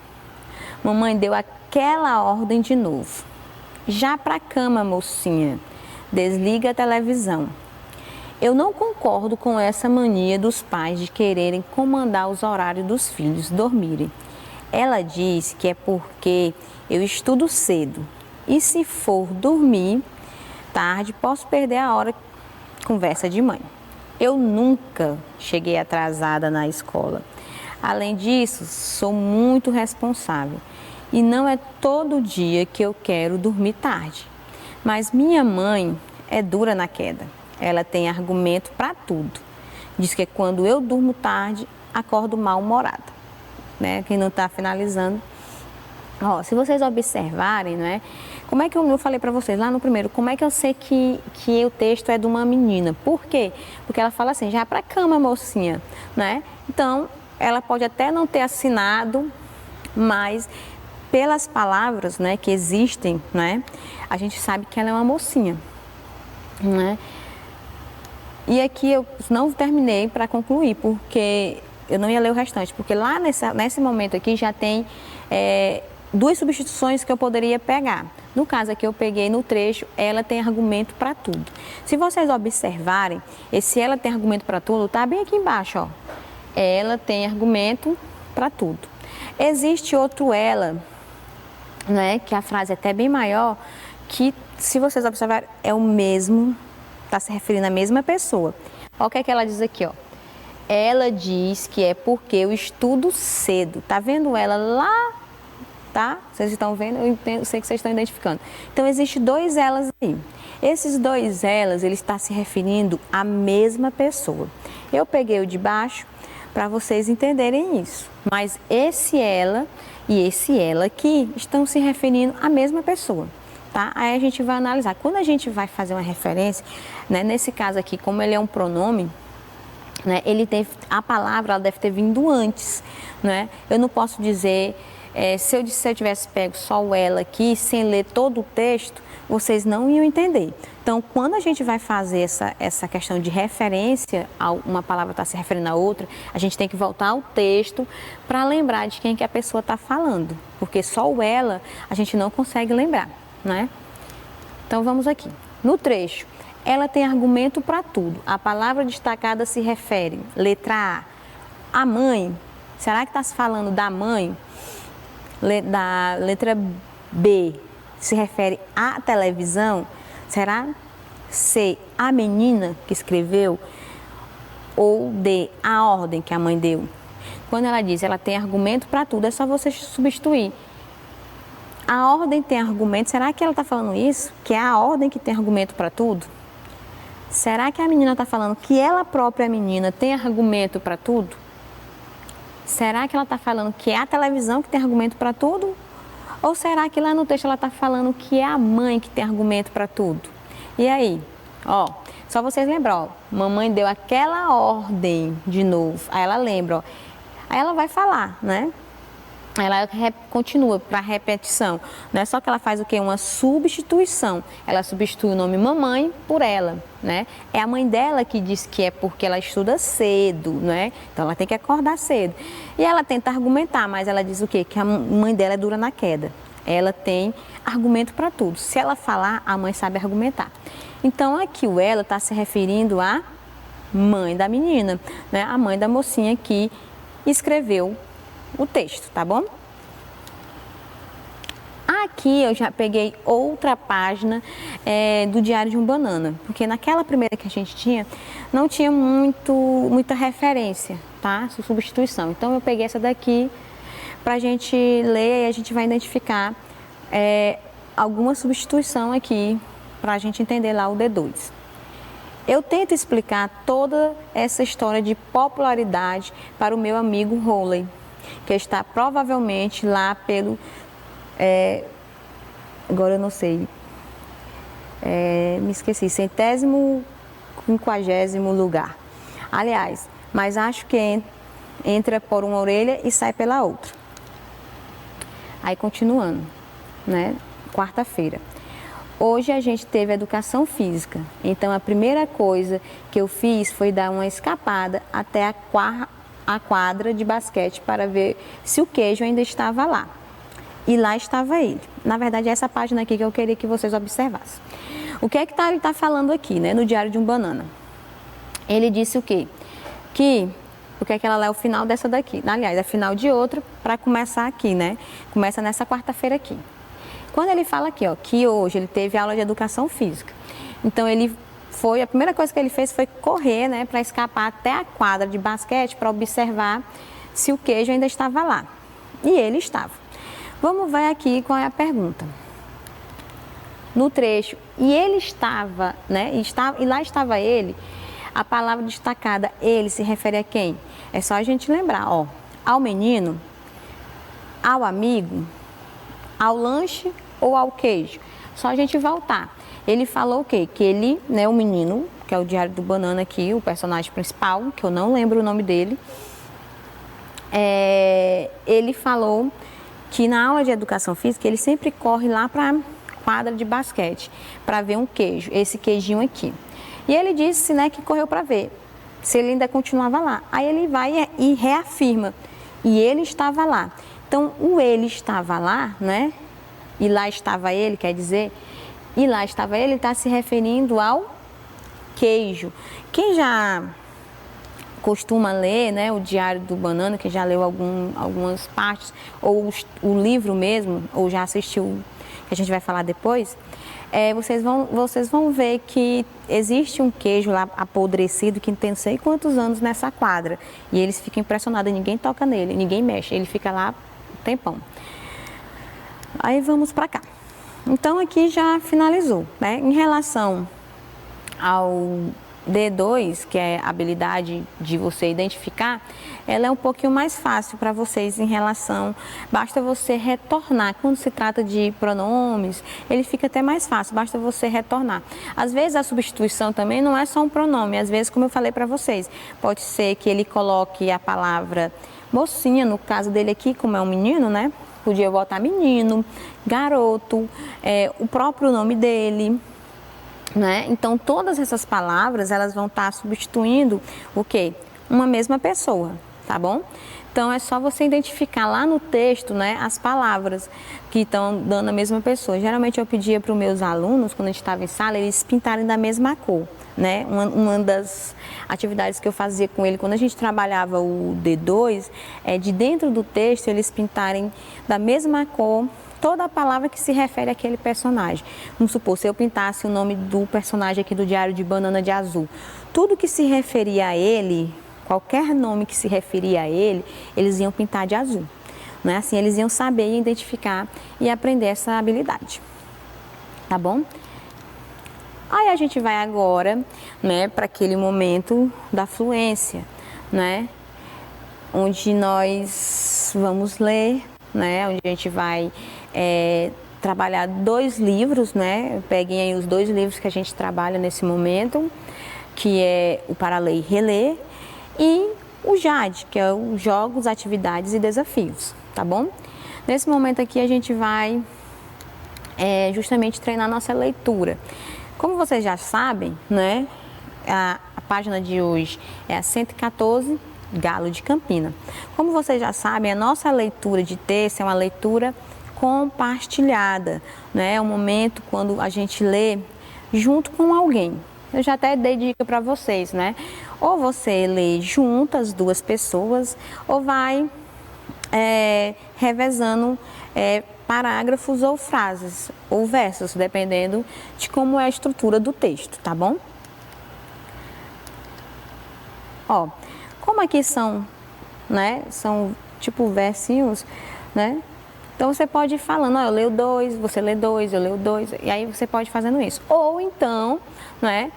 mamãe deu aquela ordem de novo. Já pra cama, mocinha, desliga a televisão. Eu não concordo com essa mania dos pais de quererem comandar os horários dos filhos dormirem. Ela diz que é porque eu estudo cedo e se for dormir tarde posso perder a hora conversa de mãe. Eu nunca cheguei atrasada na escola. Além disso, sou muito responsável e não é todo dia que eu quero dormir tarde. Mas minha mãe é dura na queda. Ela tem argumento para tudo. Diz que quando eu durmo tarde, acordo mal-humorada. Né? Quem não está finalizando. Ó, se vocês observarem, né? Como é que eu falei para vocês lá no primeiro, como é que eu sei que o texto é de uma menina? Por quê? Porque ela fala assim, já pra cama, mocinha, né? Então, ela pode até não ter assinado, mas pelas palavras, né, que existem, né, a gente sabe que ela é uma mocinha, né? E aqui eu não terminei para concluir, porque eu não ia ler o restante, porque lá nesse momento aqui já tem duas substituições que eu poderia pegar. No caso aqui eu peguei no trecho, ela tem argumento para tudo. Se vocês observarem, esse ela tem argumento para tudo, tá bem aqui embaixo, ó. Ela tem argumento para tudo. Existe outro ela, né, que a frase é até bem maior, que se vocês observarem é o mesmo, está se referindo à mesma pessoa. Olha o que é que ela diz aqui, ó. Ela diz que é porque eu estudo cedo. Tá vendo ela lá? Tá? Vocês estão vendo? Eu sei que vocês estão identificando. Então, existem dois elas aí. Esses dois elas, ele está se referindo à mesma pessoa. Eu peguei o de baixo para vocês entenderem isso. Mas esse ela e esse ela aqui estão se referindo à mesma pessoa. Tá? Aí a gente vai analisar. Quando a gente vai fazer uma referência, né, nesse caso aqui, como ele é um pronome, né, a palavra ela deve ter vindo antes. Né? Eu não posso dizer, se eu tivesse pego só o ela aqui, sem ler todo o texto, vocês não iam entender. Então, quando a gente vai fazer essa questão de referência, uma palavra está se referindo a outra, a gente tem que voltar ao texto para lembrar de quem que a pessoa está falando. Porque só o ela a gente não consegue lembrar. Né? Então vamos aqui. No trecho, ela tem argumento para tudo. A palavra destacada se refere, letra A mãe. Será que está se falando da mãe? Da letra B se refere à televisão? Será C, a menina que escreveu? Ou D, a ordem que a mãe deu? Quando ela diz ela tem argumento para tudo, é só você substituir. A ordem tem argumento, será que ela está falando isso? Que é a ordem que tem argumento para tudo? Será que a menina está falando que ela própria, a menina, tem argumento para tudo? Será que ela está falando que é a televisão que tem argumento para tudo? Ou será que lá no texto ela está falando que é a mãe que tem argumento para tudo? E aí? Ó, só vocês lembram, ó, mamãe deu aquela ordem de novo, aí ela lembra, ó, aí ela vai falar, né? ela continua para repetição. Não é só que ela faz o quê? Uma substituição. Ela substitui o nome mamãe por ela, né? É a mãe dela que diz que é porque ela estuda cedo, né? Então ela tem que acordar cedo. E ela tenta argumentar, mas ela diz o quê? Que a mãe dela é dura na queda. Ela tem argumento para tudo. Se ela falar, a mãe sabe argumentar. Então aqui o ela está se referindo à mãe da menina, né? A mãe da mocinha que escreveu o texto, tá bom? Aqui eu já peguei outra página do Diário de um Banana, porque naquela primeira que a gente tinha, não tinha muita referência, tá? Substituição. Então eu peguei essa daqui pra gente ler e a gente vai identificar alguma substituição aqui pra gente entender lá o D2. Eu tento explicar toda essa história de popularidade para o meu amigo Rowley, que está provavelmente lá pelo, agora eu não sei, me esqueci, 150º lugar. Aliás, mas acho que entra por uma orelha e sai pela outra. Aí continuando, né? Quarta-feira. Hoje a gente teve educação física, então a primeira coisa que eu fiz foi dar uma escapada até a quadra de basquete para ver se o queijo ainda estava lá. E lá estava ele. Na verdade, é essa página aqui que eu queria que vocês observassem. O que é que ele está falando aqui, né, no Diário de um Banana? Ele disse o quê? O que é que ela lê o final dessa daqui? Aliás, é final de outra para começar aqui, né? Começa nessa quarta-feira aqui. Quando ele fala aqui, ó, que hoje ele teve aula de educação física. Então a primeira coisa que ele fez foi correr, né, para escapar até a quadra de basquete para observar se o queijo ainda estava lá. E ele estava. Vamos ver aqui qual é a pergunta. No trecho, e ele estava, né, e lá estava ele, a palavra destacada, ele, se refere a quem? É só a gente lembrar, ó, ao menino, ao amigo, ao lanche ou ao queijo. Só a gente voltar. Ele falou o quê? Que ele, né, o menino, que é o Diário do Banana aqui, o personagem principal, que eu não lembro o nome dele, ele falou que na aula de educação física ele sempre corre lá para a quadra de basquete para ver um queijo, esse queijinho aqui. E ele disse, né, que correu para ver se ele ainda continuava lá. Aí ele vai e reafirma, e ele estava lá. Então, o ele estava lá, né? E lá estava ele, quer dizer, e lá estava ele está se referindo ao queijo. Quem já costuma ler, né, o Diário do Banana, que já leu algumas partes, ou o livro mesmo, ou já assistiu, que a gente vai falar depois, vocês vão ver que existe um queijo lá apodrecido que tem não sei quantos anos nessa quadra. E eles ficam impressionados, ninguém toca nele, ninguém mexe, ele fica lá um tempão. Aí vamos para cá. Então aqui já finalizou, né? Em relação ao D2, que é a habilidade de você identificar, ela é um pouquinho mais fácil para vocês em relação, basta você retornar. Quando se trata de pronomes, ele fica até mais fácil, basta você retornar. Às vezes a substituição também não é só um pronome, às vezes, como eu falei para vocês, pode ser que ele coloque a palavra mocinha, no caso dele aqui, como é um menino, né? Podia botar menino, garoto, o próprio nome dele, né? Então, todas essas palavras, elas vão estar substituindo o quê? Uma mesma pessoa, tá bom? Então, é só você identificar lá no texto, né, as palavras que estão dando a mesma pessoa. Geralmente, eu pedia para os meus alunos, quando a gente estava em sala, eles pintarem da mesma cor, né? Uma das atividades que eu fazia com ele, quando a gente trabalhava o D2, é de dentro do texto, eles pintarem da mesma cor toda a palavra que se refere àquele personagem. Vamos supor, se eu pintasse o nome do personagem aqui do Diário de Banana de azul, tudo que se referia a ele, qualquer nome que se referia a ele, eles iam pintar de azul, né? Assim, eles iam saber identificar e aprender essa habilidade, tá bom? Aí a gente vai agora, né, para aquele momento da fluência, né? Onde nós vamos ler, né? Onde a gente vai trabalhar 2 livros, né? Peguem aí os 2 livros que a gente trabalha nesse momento, que é o Para Ler e Reler, e o JAD, que é o Jogos, Atividades e Desafios, tá bom? Nesse momento aqui a gente vai justamente treinar nossa leitura. Como vocês já sabem, né, a página de hoje é a 114, Galo de Campina. Como vocês já sabem, a nossa leitura de texto é uma leitura compartilhada, né? É um momento quando a gente lê junto com alguém. Eu já até dei dica para vocês, né? Ou você lê junto as duas pessoas, ou vai revezando parágrafos ou frases, ou versos, dependendo de como é a estrutura do texto, tá bom? Ó, como aqui são, né, são tipo versinhos, né? Então você pode ir falando, ó, eu leio 2, você lê 2, eu leio 2, e aí você pode ir fazendo isso. Ou então, né,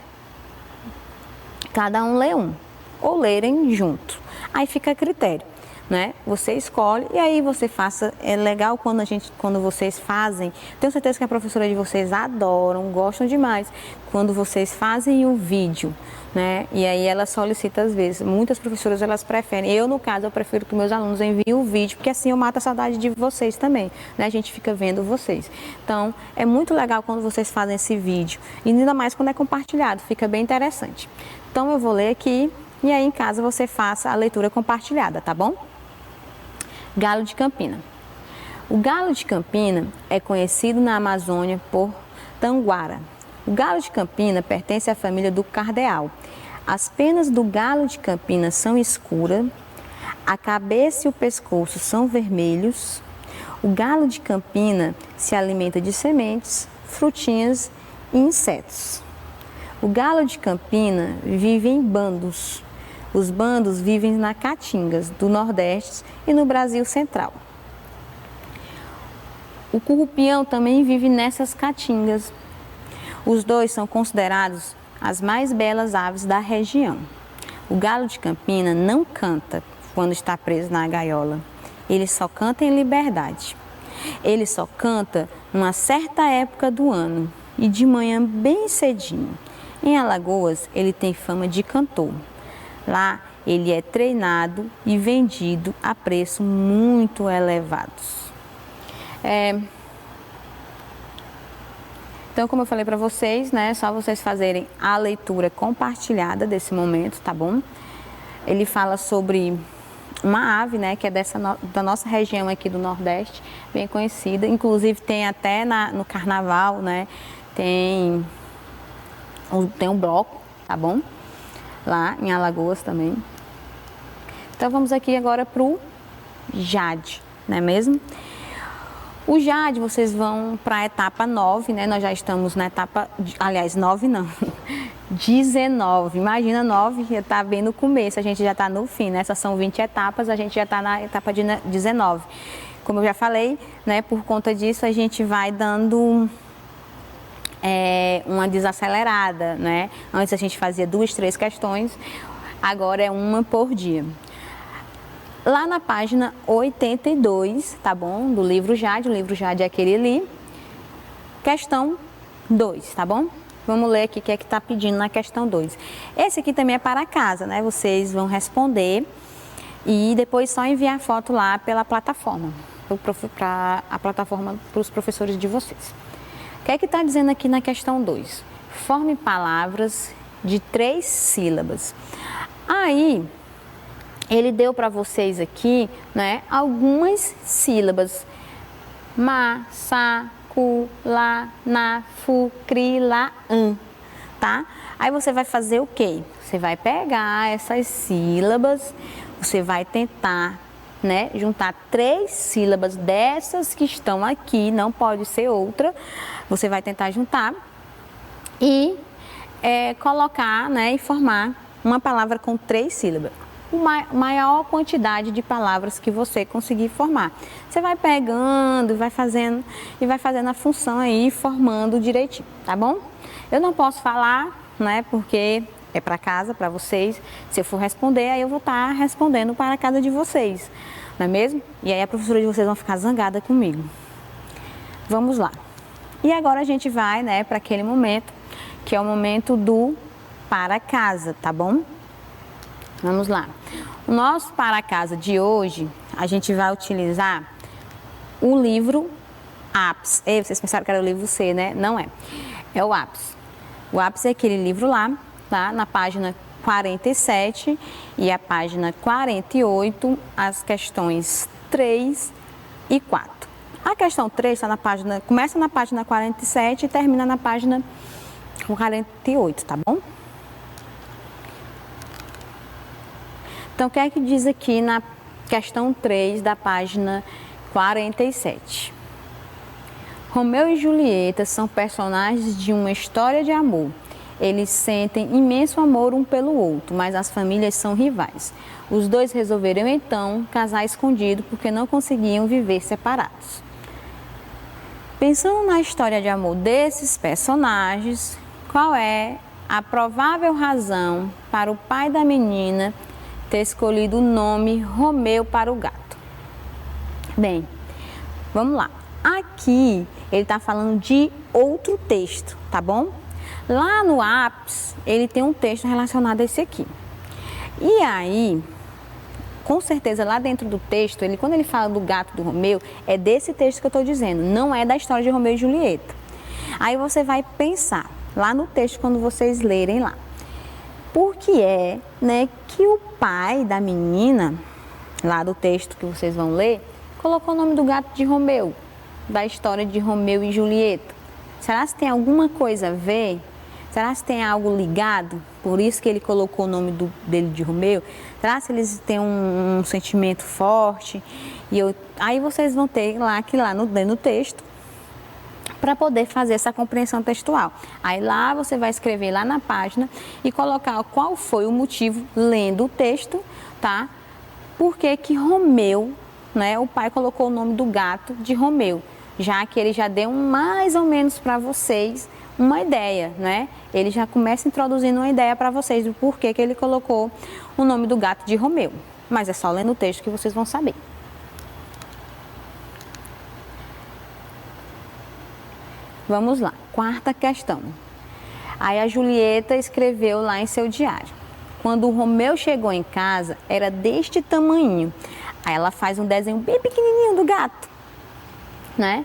cada um lê um, ou lerem junto. Aí fica a critério, né? Você escolhe e aí você faça. É legal quando vocês fazem. Tenho certeza que a professora de vocês adoram, gostam demais quando vocês fazem o vídeo, né? E aí ela solicita às vezes. Muitas professoras elas preferem. Eu no caso eu prefiro que meus alunos enviem o vídeo, porque assim eu mato a saudade de vocês também, né? A gente fica vendo vocês. Então é muito legal quando vocês fazem esse vídeo e ainda mais quando é compartilhado, fica bem interessante. Então eu vou ler aqui e aí em casa você faça a leitura compartilhada, tá bom? Galo de Campina. O galo de Campina é conhecido na Amazônia por tanguara. O galo de Campina pertence à família do cardeal. As penas do galo de Campina são escuras, a cabeça e o pescoço são vermelhos. O galo de Campina se alimenta de sementes, frutinhas e insetos. O galo de Campina vive em bandos. Os bandos vivem na Caatingas, do Nordeste e no Brasil Central. O currupião também vive nessas caatingas. Os dois são considerados as mais belas aves da região. O galo de Campina não canta quando está preso na gaiola. Ele só canta em liberdade. Ele só canta numa certa época do ano e de manhã bem cedinho. Em Alagoas, ele tem fama de cantor. Lá, ele é treinado e vendido a preços muito elevados. Então, como eu falei para vocês, né, é só vocês fazerem a leitura compartilhada desse momento, tá bom? Ele fala sobre uma ave, né, que é da nossa região aqui do Nordeste, bem conhecida. Inclusive, tem até no Carnaval, né, tem um bloco, tá bom? Lá em Alagoas também. Então vamos aqui agora para o Jade, não é mesmo? O Jade, vocês vão para a etapa 9, né? Nós já estamos na etapa, aliás, 9 não, 19. Imagina 9, já está bem no começo, a gente já está no fim, né? Essas são 20 etapas, a gente já está na etapa de 19. Como eu já falei, né? Por conta disso a gente vai dando uma desacelerada, né? Antes a gente fazia 2, 3 questões, agora é uma por dia. Lá na página 82, tá bom? Do livro Jade, o livro Jade é aquele ali. Questão 2, tá bom? Vamos ler aqui o que é que tá pedindo na questão 2. Esse aqui também é para casa, né? Vocês vão responder e depois só enviar foto lá pela plataforma, para a plataforma para os professores de vocês. O que é que está dizendo aqui na questão 2? Forme palavras de 3 sílabas. Aí, ele deu para vocês aqui, né, algumas sílabas. Ma, sa, cu, la, na, fu, cri, la, tá? Aí você vai fazer o quê? Você vai pegar essas sílabas, você vai tentar, né, juntar 3 sílabas dessas que estão aqui, não pode ser outra. Você vai tentar juntar e colocar, né, e formar uma palavra com 3 sílabas. Maior quantidade de palavras que você conseguir formar. Você vai pegando vai fazendo a função aí, formando direitinho, tá bom? Eu não posso falar, né, porque é para casa, para vocês. Se eu for responder, aí eu vou estar respondendo para a casa de vocês, não é mesmo? E aí a professora de vocês vai ficar zangada comigo. Vamos lá. E agora a gente vai, né, para aquele momento, que é o momento do para casa, tá bom? Vamos lá. O nosso para casa de hoje, a gente vai utilizar o livro Ápice. Ei, vocês pensaram que era o livro C, né? Não é. É o Ápice. O Ápice é aquele livro lá, tá? Na página 47 e a página 48, as questões 3 e 4. A questão 3 tá começa na página 47 e termina na página 48, tá bom? Então, o que é que diz aqui na questão 3 da página 47? Romeu e Julieta são personagens de uma história de amor. Eles sentem imenso amor um pelo outro, mas as famílias são rivais. Os dois resolveram então casar escondido porque não conseguiam viver separados. Pensando na história de amor desses personagens, qual é a provável razão para o pai da menina ter escolhido o nome Romeu para o gato? Bem, vamos lá. Aqui ele está falando de outro texto, tá bom? Lá no Ápice, ele tem um texto relacionado a esse aqui. E aí, com certeza, lá dentro do texto, quando ele fala do gato do Romeu, é desse texto que eu estou dizendo, não é da história de Romeu e Julieta. Aí você vai pensar, lá no texto, quando vocês lerem lá, por que é, né, que o pai da menina, lá do texto que vocês vão ler, colocou o nome do gato de Romeu, da história de Romeu e Julieta? Será que tem alguma coisa a ver? Será que tem algo ligado? Por isso que ele colocou o nome dele de Romeu? Será que eles têm um sentimento forte? Aí vocês vão ter no texto para poder fazer essa compreensão textual. Aí lá você vai escrever lá na página e colocar qual foi o motivo, lendo o texto, tá? Por que Romeu, né? O pai colocou o nome do gato de Romeu, já que ele já deu mais ou menos para vocês uma ideia, né? Ele já começa introduzindo uma ideia para vocês do porquê que ele colocou o nome do gato de Romeu. Mas é só lendo o texto que vocês vão saber. Vamos lá, quarta questão. Aí a Julieta escreveu lá em seu diário: quando o Romeu chegou em casa, era deste tamanho. Aí ela faz um desenho bem pequenininho do gato, né?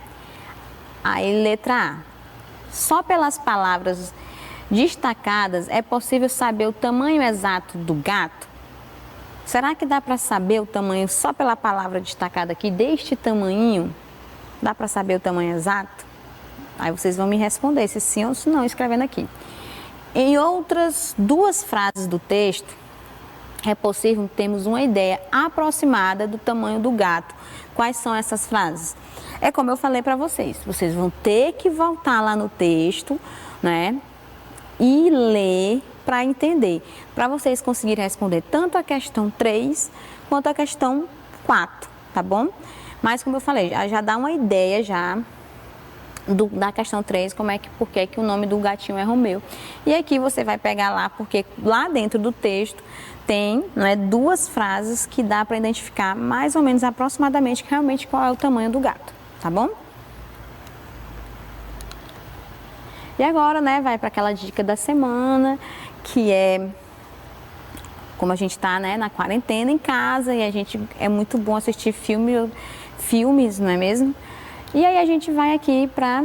Aí letra A. Só pelas palavras destacadas é possível saber o tamanho exato do gato? Será que dá para saber o tamanho só pela palavra destacada aqui, deste tamanho? Dá para saber o tamanho exato? Aí vocês vão me responder se sim ou se não, escrevendo aqui. Em outras duas frases do texto, é possível termos uma ideia aproximada do tamanho do gato. Quais são essas frases? É como eu falei para vocês, vocês vão ter que voltar lá no texto, né, e ler para entender, para vocês conseguirem responder tanto a questão 3 quanto a questão 4, tá bom? Mas como eu falei, já dá uma ideia já da questão 3, por que o nome do gatinho é Romeu. E aqui você vai pegar lá, porque lá dentro do texto tem, né, duas frases que dá para identificar mais ou menos aproximadamente realmente qual é o tamanho do gato, tá bom? E agora, né, vai para aquela dica da semana, que é como a gente está, né, na quarentena em casa e é muito bom assistir filmes, não é mesmo? E aí a gente vai aqui para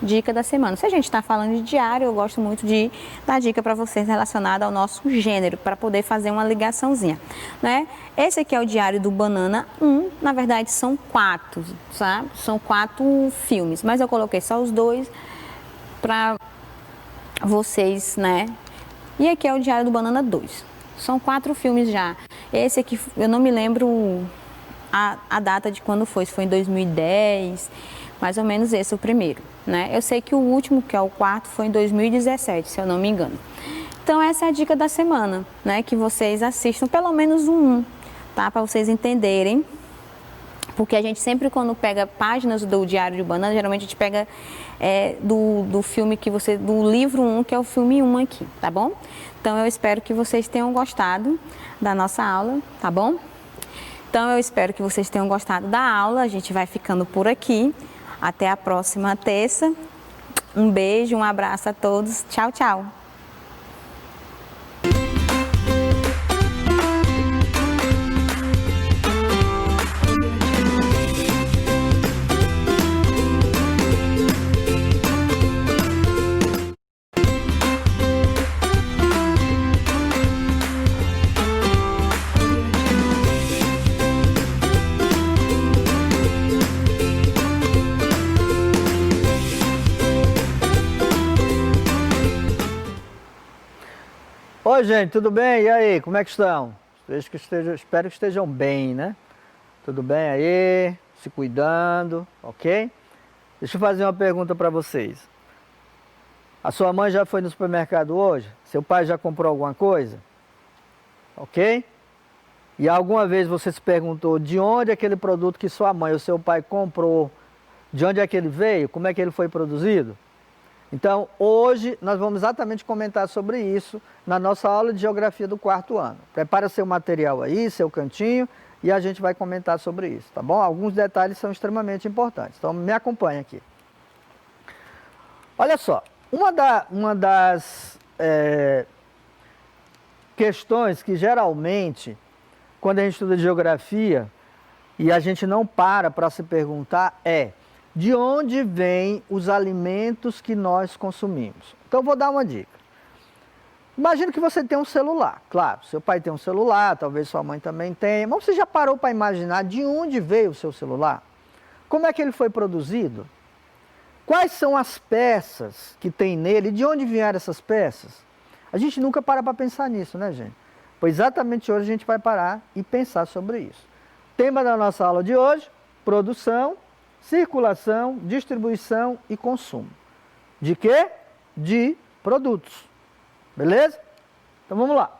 dica da semana. Se a gente está falando de diário, eu gosto muito de dar dica para vocês relacionada ao nosso gênero, para poder fazer uma ligaçãozinha, né? Esse aqui é o Diário do Banana 1, na verdade são 4, sabe? São 4 filmes, mas eu coloquei só os 2 para vocês, né? E aqui é o Diário do Banana 2. São 4 filmes já. Esse aqui, eu não me lembro a data de quando foi, se foi em 2010, mais ou menos esse o primeiro, né? Eu sei que o último, que é o quarto, foi em 2017, se eu não me engano. Então essa é a dica da semana, né? Que vocês assistam pelo menos um, tá? Para vocês entenderem. Porque a gente sempre, quando pega páginas do Diário de Banana, geralmente a gente pega do filme do livro 1, que é o filme 1 aqui, tá bom? Então eu espero que vocês tenham gostado da nossa aula, tá bom? Então eu espero que vocês tenham gostado da aula, a gente vai ficando por aqui. Até a próxima terça. Um beijo, um abraço a todos. Tchau, tchau. Oi, gente, tudo bem? E aí, como é que estão? Espero que estejam bem, né? Tudo bem aí? Se cuidando, ok? Deixa eu fazer uma pergunta para vocês. A sua mãe já foi no supermercado hoje? Seu pai já comprou alguma coisa? Ok? E alguma vez você se perguntou de onde aquele produto que sua mãe ou seu pai comprou, de onde é que ele veio? Como é que ele foi produzido? Então, hoje nós vamos exatamente comentar sobre isso na nossa aula de Geografia do 4º ano. Prepara seu material aí, seu cantinho, e a gente vai comentar sobre isso, tá bom? Alguns detalhes são extremamente importantes, então me acompanha aqui. Olha só, uma das questões que geralmente, quando a gente estuda Geografia, e a gente não para se perguntar é: de onde vêm os alimentos que nós consumimos? Então, eu vou dar uma dica. Imagina que você tem um celular. Claro, seu pai tem um celular, talvez sua mãe também tenha. Mas você já parou para imaginar de onde veio o seu celular? Como é que ele foi produzido? Quais são as peças que tem nele? De onde vieram essas peças? A gente nunca para pensar nisso, né, gente? Pois exatamente hoje a gente vai parar e pensar sobre isso. Tema da nossa aula de hoje: produção, circulação, distribuição e consumo. De quê? De produtos. Beleza? Então vamos lá.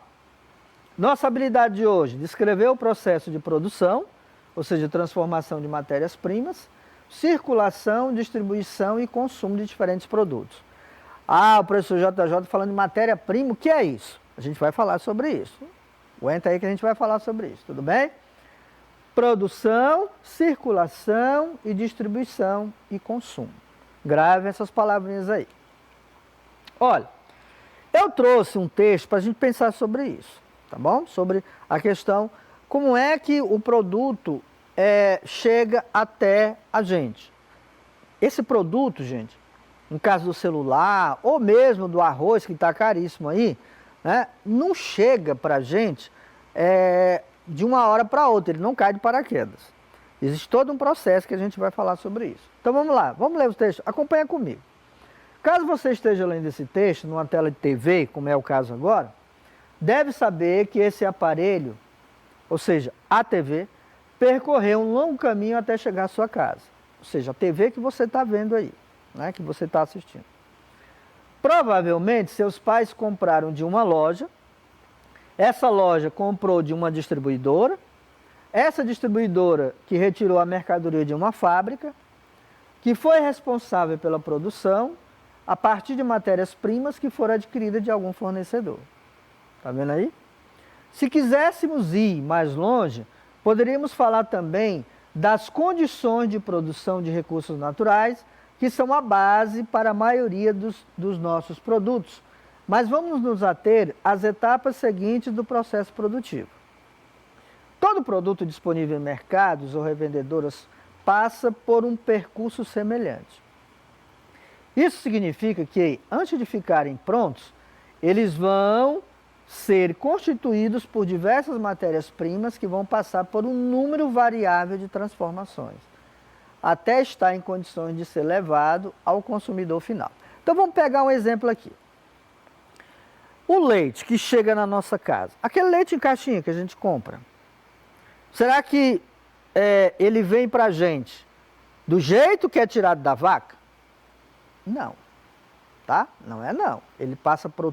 Nossa habilidade de hoje: descrever o processo de produção, ou seja, transformação de matérias-primas, circulação, distribuição e consumo de diferentes produtos. Ah, o professor JJ falando de matéria-prima, o que é isso? A gente vai falar sobre isso. Aguenta aí que a gente vai falar sobre isso, tudo bem? Produção, circulação e distribuição e consumo. Grave essas palavrinhas aí. Olha, eu trouxe um texto para a gente pensar sobre isso, tá bom? Sobre a questão, como é que o produto chega até a gente. Esse produto, gente, no caso do celular, ou mesmo do arroz, que está caríssimo aí, né, não chega para a gente de uma hora para outra, ele não cai de paraquedas. Existe todo um processo que a gente vai falar sobre isso. Então vamos lá, vamos ler os textos, acompanha comigo. Caso você esteja lendo esse texto numa tela de TV, como é o caso agora, deve saber que esse aparelho, ou seja, a TV, percorreu um longo caminho até chegar à sua casa. Ou seja, a TV que você está vendo aí, né, que você está assistindo. Provavelmente seus pais compraram de uma loja, essa loja comprou de uma distribuidora, essa distribuidora que retirou a mercadoria de uma fábrica, que foi responsável pela produção a partir de matérias-primas que foram adquiridas de algum fornecedor. Está vendo aí? Se quiséssemos ir mais longe, poderíamos falar também das condições de produção de recursos naturais, que são a base para a maioria dos nossos produtos. Mas vamos nos ater às etapas seguintes do processo produtivo. Todo produto disponível em mercados ou revendedoras passa por um percurso semelhante. Isso significa que, antes de ficarem prontos, eles vão ser constituídos por diversas matérias-primas que vão passar por um número variável de transformações, até estar em condições de ser levado ao consumidor final. Então vamos pegar um exemplo aqui. O leite que chega na nossa casa, aquele leite em caixinha que a gente compra, será que ele vem para a gente do jeito que é tirado da vaca? Não, tá? Não é não. Ele passa por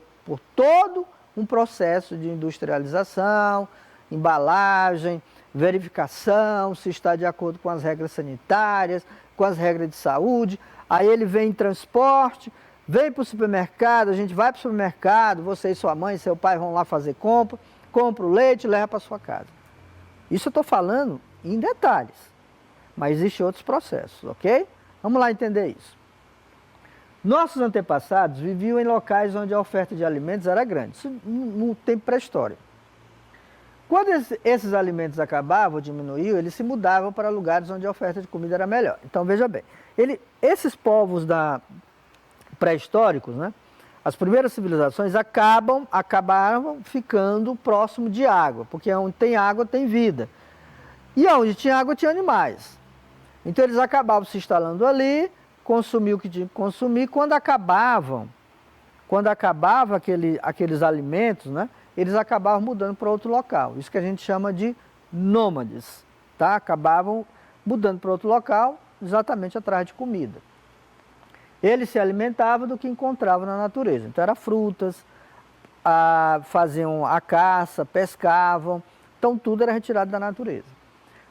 todo um processo de industrialização, embalagem, verificação, se está de acordo com as regras sanitárias, com as regras de saúde. Aí ele vem em transporte, vem para o supermercado, a gente vai para o supermercado, você e sua mãe e seu pai vão lá fazer compra o leite e leva para sua casa. Isso eu estou falando em detalhes, mas existem outros processos, ok? Vamos lá entender isso. Nossos antepassados viviam em locais onde a oferta de alimentos era grande, isso no tempo pré-histórico. Quando esses alimentos acabavam ou diminuíam, eles se mudavam para lugares onde a oferta de comida era melhor. Então veja bem, esses povos pré-históricos, né, as primeiras civilizações acabaram ficando próximo de água, porque onde tem água tem vida. E onde tinha água tinha animais. Então eles acabavam se instalando ali, consumiam o que tinham que consumir. Quando quando acabava aqueles alimentos, né, eles acabavam mudando para outro local. Isso que a gente chama de nômades, tá? Acabavam mudando para outro local, exatamente atrás de comida. Eles se alimentavam do que encontravam na natureza. Então, eram frutas, faziam a caça, pescavam. Então, tudo era retirado da natureza.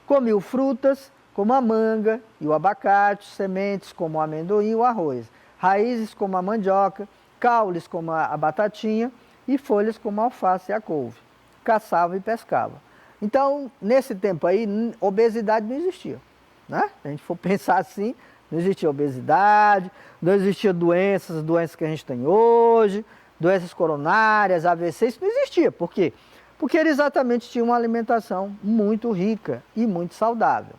Comiam frutas, como a manga e o abacate, sementes, como o amendoim e o arroz, raízes, como a mandioca, caules, como a batatinha, e folhas, como a alface e a couve. Caçavam e pescavam. Então, nesse tempo aí, obesidade não existia, né? Se a gente for pensar assim, não existia obesidade, não existia doenças que a gente tem hoje, doenças coronárias, AVC, isso não existia. Por quê? Porque eles exatamente tinham uma alimentação muito rica e muito saudável.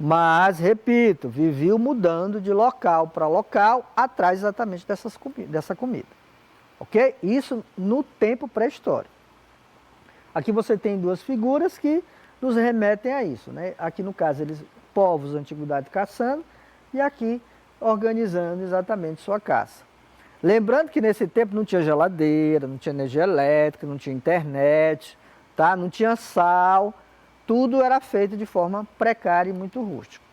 Mas, repito, viviam mudando de local para local, atrás exatamente dessa comida. Ok? Isso no tempo pré-histórico. Aqui você tem duas figuras que nos remetem a isso, né? Aqui no caso, povos da antiguidade caçando, e aqui organizando exatamente sua caça. Lembrando que nesse tempo não tinha geladeira, não tinha energia elétrica, não tinha internet, tá? Não tinha sal, tudo era feito de forma precária e muito rústica.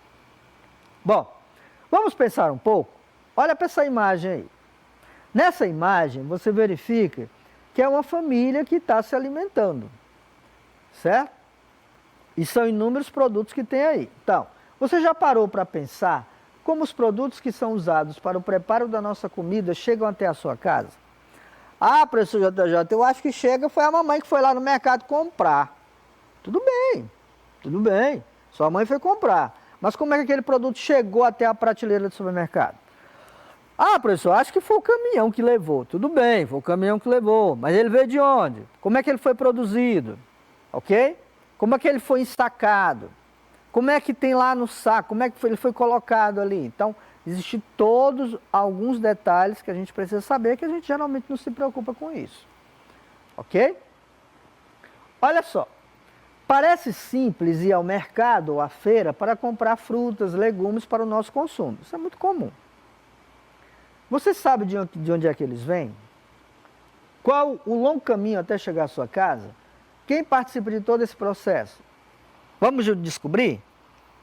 Bom, vamos pensar um pouco? Olha para essa imagem aí. Nessa imagem você verifica que é uma família que está se alimentando, certo? E são inúmeros produtos que tem aí. Então, você já parou para pensar como os produtos que são usados para o preparo da nossa comida chegam até a sua casa? Ah, professor JJ, eu acho que foi a mamãe que foi lá no mercado comprar. Tudo bem, sua mãe foi comprar. Mas como é que aquele produto chegou até a prateleira do supermercado? Ah, professor, acho que foi o caminhão que levou. Tudo bem, foi o caminhão que levou. Mas ele veio de onde? Como é que ele foi produzido? Ok? Como é que ele foi ensacado? Como é que tem lá no saco? Como é que ele foi colocado ali? Então, existem alguns detalhes que a gente precisa saber que a gente geralmente não se preocupa com isso. Ok? Olha só. Parece simples ir ao mercado ou à feira para comprar frutas, legumes para o nosso consumo. Isso é muito comum. Você sabe de onde é que eles vêm? Qual o longo caminho até chegar à sua casa? Quem participa de todo esse processo? Vamos descobrir?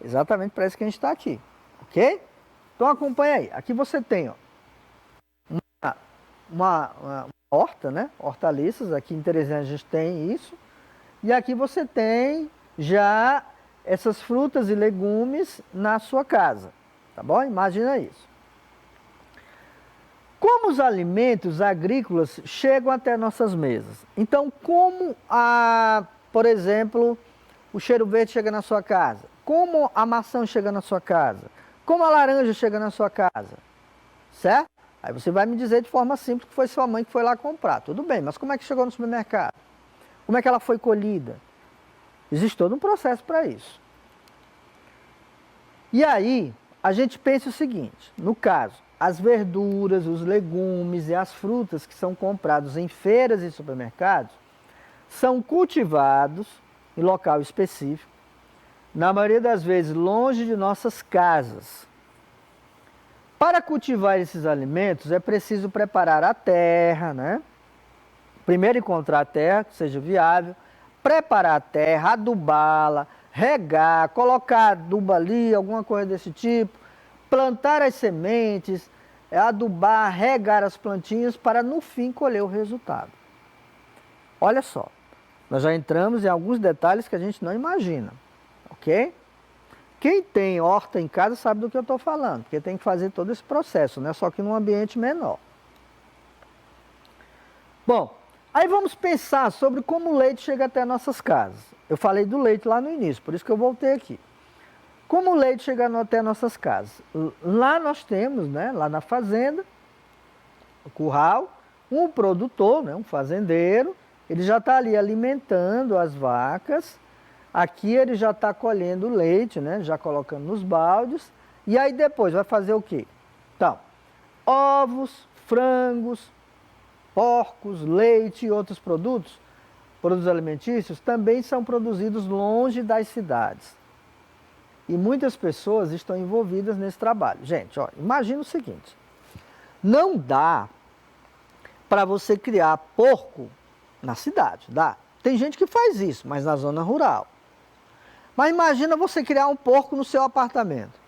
Exatamente para isso que a gente está aqui, ok? Então acompanha aí. Aqui você tem uma horta, né? Hortaliças. Aqui em Teresina a gente tem isso. E aqui você tem já essas frutas e legumes na sua casa, tá bom? Imagina isso. Como os alimentos agrícolas chegam até nossas mesas? Então, como, por exemplo, o cheiro verde chega na sua casa? Como a maçã chega na sua casa? Como a laranja chega na sua casa? Certo? Aí você vai me dizer de forma simples que foi sua mãe que foi lá comprar. Tudo bem, mas como é que chegou no supermercado? Como é que ela foi colhida? Existe todo um processo para isso. E aí, a gente pensa o seguinte, no caso, as verduras, os legumes e as frutas que são comprados em feiras e supermercados são cultivados em local específico, na maioria das vezes longe de nossas casas. Para cultivar esses alimentos é preciso preparar a terra, né? Primeiro encontrar a terra que seja viável, preparar a terra, adubá-la, regar, colocar adubo ali, alguma coisa desse tipo, plantar as sementes, adubar, regar as plantinhas para no fim colher o resultado. Olha só, nós já entramos em alguns detalhes que a gente não imagina, ok? Quem tem horta em casa sabe do que eu estou falando, porque tem que fazer todo esse processo, né? Só que num ambiente menor. Bom, aí vamos pensar sobre como o leite chega até nossas casas. Eu falei do leite lá no início, por isso que eu voltei aqui. Como o leite chega até nossas casas? Lá nós temos, né, lá na fazenda, o curral, um produtor, né, um fazendeiro, ele já está ali alimentando as vacas. Aqui ele já está colhendo o leite, né, já colocando nos baldes. E aí depois vai fazer o quê? Então, ovos, frangos, porcos, leite e outros produtos alimentícios também são produzidos longe das cidades. E muitas pessoas estão envolvidas nesse trabalho. Gente, ó, imagina o seguinte, não dá para você criar porco na cidade, dá. Tem gente que faz isso, mas na zona rural. Mas imagina você criar um porco no seu apartamento,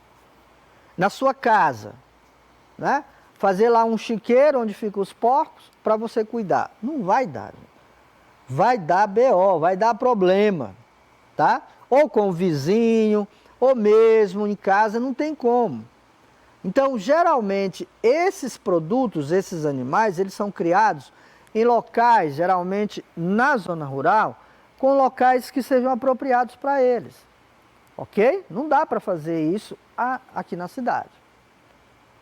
na sua casa, né? Fazer lá um chiqueiro onde ficam os porcos para você cuidar. Não vai dar. Vai dar BO, vai dar problema, tá? Ou com o vizinho, ou mesmo em casa, não tem como. Então, geralmente, esses produtos, esses animais, eles são criados em locais, geralmente na zona rural, com locais que sejam apropriados para eles. Ok? Não dá para fazer isso aqui na cidade.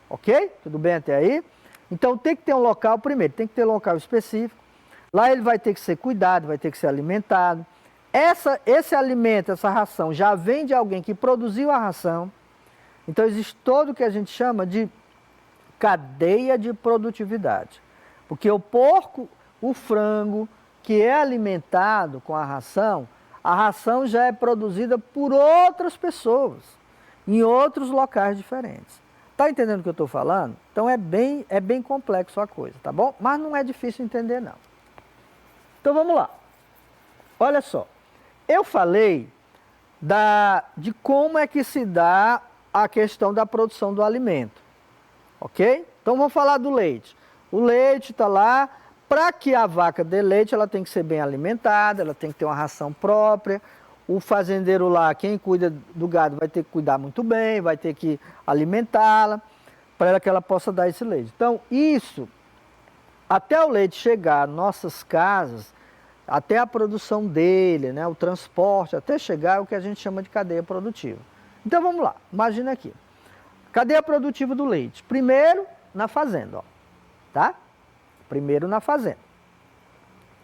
Ok? Tudo bem até aí? Então tem que ter um local, primeiro, tem que ter um local específico. Lá ele vai ter que ser cuidado, vai ter que ser alimentado. Esse alimento, essa ração, já vem de alguém que produziu a ração. Então existe todo o que a gente chama de cadeia de produtividade. Porque o porco, o frango, que é alimentado com a ração já é produzida por outras pessoas, em outros locais diferentes. Está entendendo o que eu estou falando? Então é bem complexo a coisa, tá bom? Mas não é difícil entender, não. Então vamos lá. Olha só. Eu falei de como é que se dá a questão da produção do alimento. Ok? Então vamos falar do leite. O leite está lá. Para que a vaca dê leite, ela tem que ser bem alimentada, ela tem que ter uma ração própria. O fazendeiro lá, quem cuida do gado, vai ter que cuidar muito bem, vai ter que alimentá-la, para que ela possa dar esse leite. Então, isso, até o leite chegar às nossas casas, até a produção dele, né, o transporte, até chegar é o que a gente chama de cadeia produtiva. Então, vamos lá, imagina aqui. Cadeia produtiva do leite. Primeiro, na fazenda, ó, tá? Primeiro na fazenda.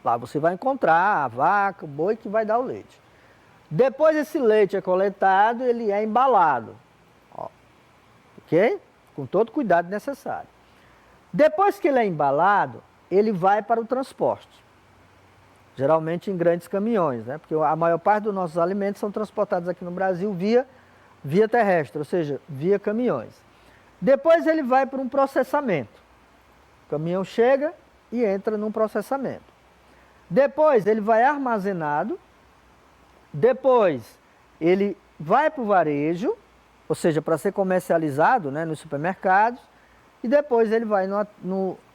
Lá você vai encontrar a vaca, o boi que vai dar o leite. Depois esse leite é coletado, ele é embalado. Ó, ok? Com todo o cuidado necessário. Depois que ele é embalado, ele vai para o transporte. Geralmente em grandes caminhões, né? Porque a maior parte dos nossos alimentos são transportados aqui no Brasil via terrestre, ou seja, via caminhões. Depois ele vai para um processamento. O caminhão chega e entra num processamento. Depois ele vai armazenado. Depois ele vai para o varejo, ou seja, para ser comercializado, né, nos supermercados. E depois ele vai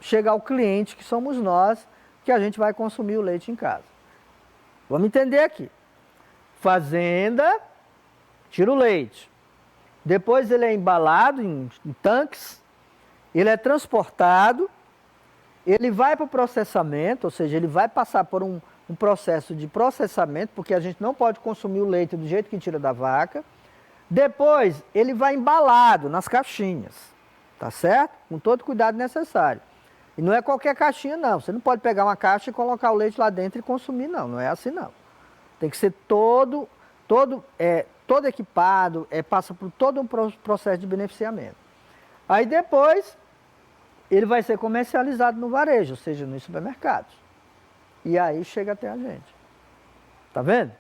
chega ao cliente, que somos nós, que a gente vai consumir o leite em casa. Vamos entender aqui. Fazenda, tira o leite. Depois ele é embalado em tanques. Ele é transportado. Ele vai para o processamento, ou seja, ele vai passar por um processo de processamento, porque a gente não pode consumir o leite do jeito que tira da vaca. Depois, ele vai embalado nas caixinhas, tá certo? Com todo o cuidado necessário. E não é qualquer caixinha, não. Você não pode pegar uma caixa e colocar o leite lá dentro e consumir, não. Não é assim, não. Tem que ser todo equipado, passa por todo um processo de beneficiamento. Aí depois ele vai ser comercializado no varejo, ou seja, nos supermercados. E aí chega até a gente. Tá vendo?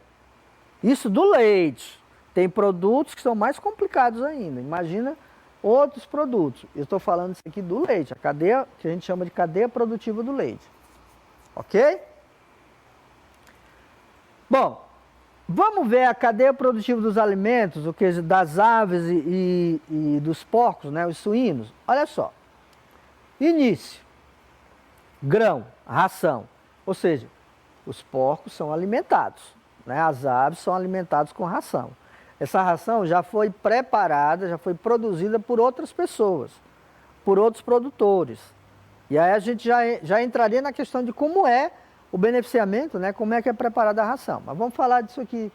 Isso do leite. Tem produtos que são mais complicados ainda. Imagina outros produtos. Eu estou falando isso aqui do leite, a cadeia que a gente chama de cadeia produtiva do leite. Ok? Bom, vamos ver a cadeia produtiva dos alimentos, o que das aves e dos porcos, né, os suínos. Olha só. Início, grão, ração, ou seja, os porcos são alimentados, né? As aves são alimentadas com ração. Essa ração já foi preparada, já foi produzida por outras pessoas, por outros produtores. E aí a gente já entraria na questão de como é o beneficiamento, né? Como é que é preparada a ração. Mas vamos falar disso aqui,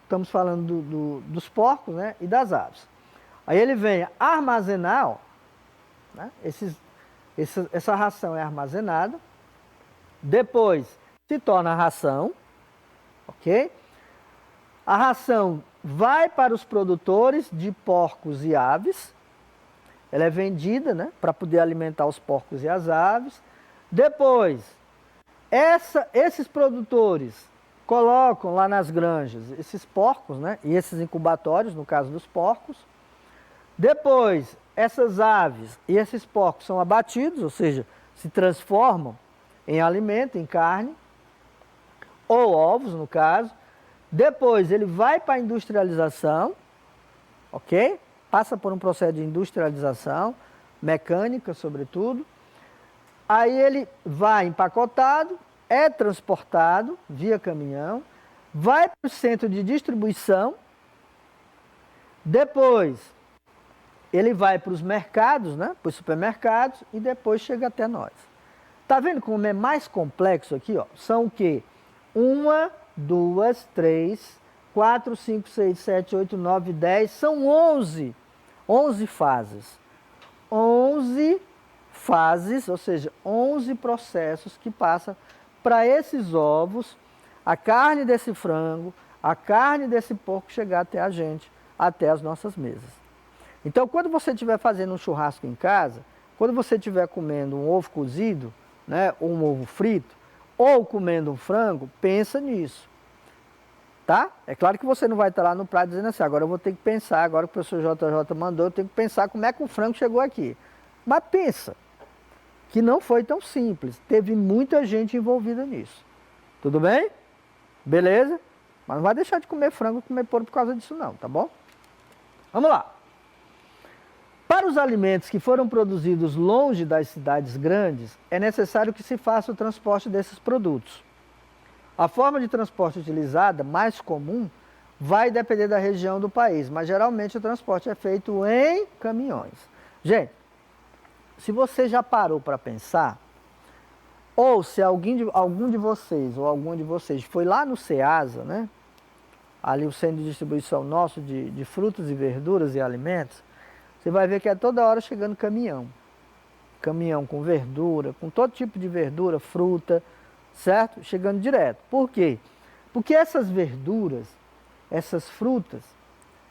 estamos falando dos porcos, né? E das aves. Aí ele vem armazenar, ó, né? Essa ração é armazenada, depois se torna ração, ok? A ração vai para os produtores de porcos e aves, ela é vendida, né, para poder alimentar os porcos e as aves. Depois, esses produtores colocam lá nas granjas esses porcos, né, e esses incubatórios, no caso dos porcos. Depois, essas aves e esses porcos são abatidos, ou seja, se transformam em alimento, em carne, ou ovos, no caso. Depois ele vai para a industrialização, ok? Passa por um processo de industrialização, mecânica sobretudo. Aí ele vai empacotado, é transportado via caminhão, vai para o centro de distribuição, depois ele vai para os mercados, né? Para os supermercados e depois chega até nós. Tá vendo como é mais complexo aqui? Ó? São o quê? 1, 2, 3, 4, 5, 6, 7, 8, 9, 10, são 11 fases. 11 fases, ou seja, 11 processos que passam para esses ovos, a carne desse frango, a carne desse porco chegar até a gente, até as nossas mesas. Então, quando você estiver fazendo um churrasco em casa, quando você estiver comendo um ovo cozido, né, ou um ovo frito, ou comendo um frango, pensa nisso. Tá? É claro que você não vai estar lá no prato dizendo assim, agora eu vou ter que pensar, agora que o professor JJ mandou, eu tenho que pensar como é que o frango chegou aqui. Mas pensa que não foi tão simples, teve muita gente envolvida nisso. Tudo bem? Beleza? Mas não vai deixar de comer frango e comer porco por causa disso não, tá bom? Vamos lá. Para os alimentos que foram produzidos longe das cidades grandes, é necessário que se faça o transporte desses produtos. A forma de transporte utilizada, mais comum, vai depender da região do país, mas geralmente o transporte é feito em caminhões. Gente, se você já parou para pensar, ou se algum de vocês ou algum de vocês foi lá no Ceasa, né? Ali o centro de distribuição nosso de frutas e verduras e alimentos, você vai ver que é toda hora chegando caminhão. Caminhão com verdura, com todo tipo de verdura, fruta, certo? Chegando direto. Por quê? Porque essas verduras, essas frutas,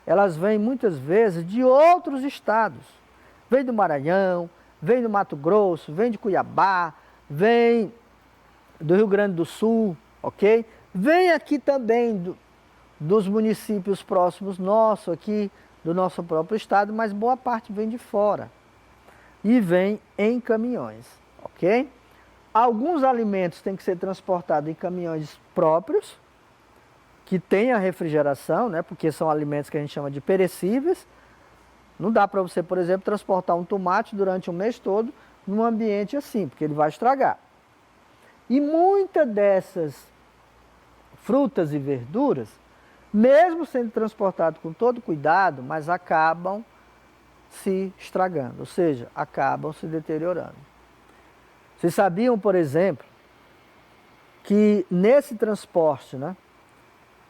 elas vêm muitas vezes de outros estados. Vem do Maranhão, vem do Mato Grosso, vem de Cuiabá, vem do Rio Grande do Sul, ok? Vem aqui também dos municípios próximos nossos aqui, do nosso próprio estado, mas boa parte vem de fora. E vem em caminhões, ok? Alguns alimentos têm que ser transportados em caminhões próprios, que tenha refrigeração, né? Porque são alimentos que a gente chama de perecíveis. Não dá para você, por exemplo, transportar um tomate durante um mês todo num ambiente assim, porque ele vai estragar. E muitas dessas frutas e verduras, mesmo sendo transportado com todo cuidado, mas acabam se estragando, ou seja, acabam se deteriorando. Vocês sabiam, por exemplo, que nesse transporte, né,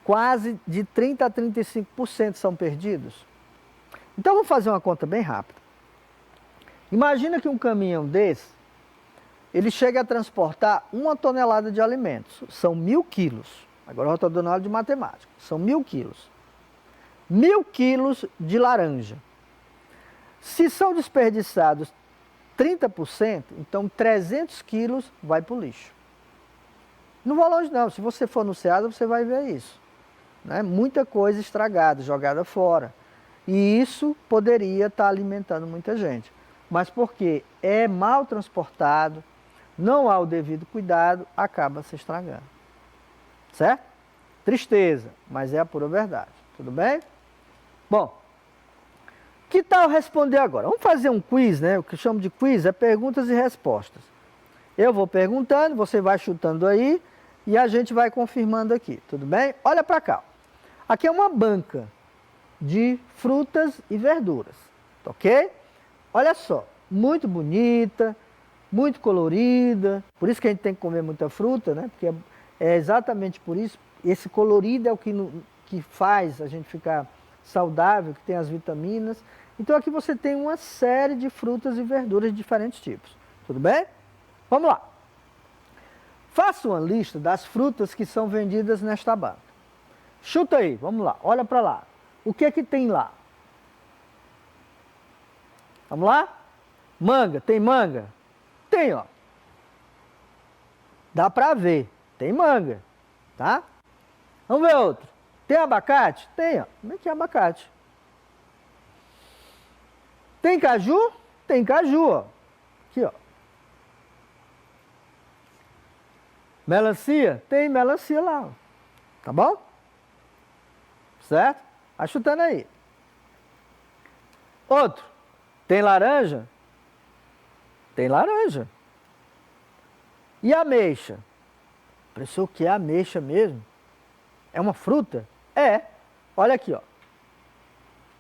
quase de 30% a 35% são perdidos? Então vamos fazer uma conta bem rápida. Imagina que um caminhão desse, ele chega a transportar 1 tonelada de alimentos, são 1.000 quilos. Agora eu estou dando aula de matemática. São 1.000 quilos. 1.000 quilos de laranja. Se são desperdiçados 30%, então 300 quilos vai para o lixo. Não vou longe não. Se você for no Ceasa, você vai ver isso. Né? Muita coisa estragada, jogada fora. E isso poderia estar alimentando muita gente. Mas porque é mal transportado, não há o devido cuidado, acaba se estragando. Certo? Tristeza, mas é a pura verdade. Tudo bem? Bom, que tal responder agora? Vamos fazer um quiz, né? O que eu chamo de quiz é perguntas e respostas. Eu vou perguntando, você vai chutando aí e a gente vai confirmando aqui. Tudo bem? Olha para cá. Aqui é uma banca de frutas e verduras. Ok? Olha só, muito bonita, muito colorida. Por isso que a gente tem que comer muita fruta, né? Porque é exatamente por isso, esse colorido é o que faz a gente ficar saudável, que tem as vitaminas. Então aqui você tem uma série de frutas e verduras de diferentes tipos. Tudo bem? Vamos lá. Faça uma lista das frutas que são vendidas nesta banca. Chuta aí, vamos lá, olha para lá. O que é que tem lá? Vamos lá? Manga, tem manga? Tem, ó. Dá para ver. Tem manga, tá? Vamos ver outro. Tem abacate? Tem, ó. Como é que é abacate? Tem caju? Tem caju, ó. Aqui, ó. Melancia? Tem melancia lá, ó. Tá bom? Certo? Vai chutando aí. Outro. Tem laranja? Tem laranja. E ameixa? Professor, o que é ameixa mesmo? É uma fruta? É. Olha aqui, ó.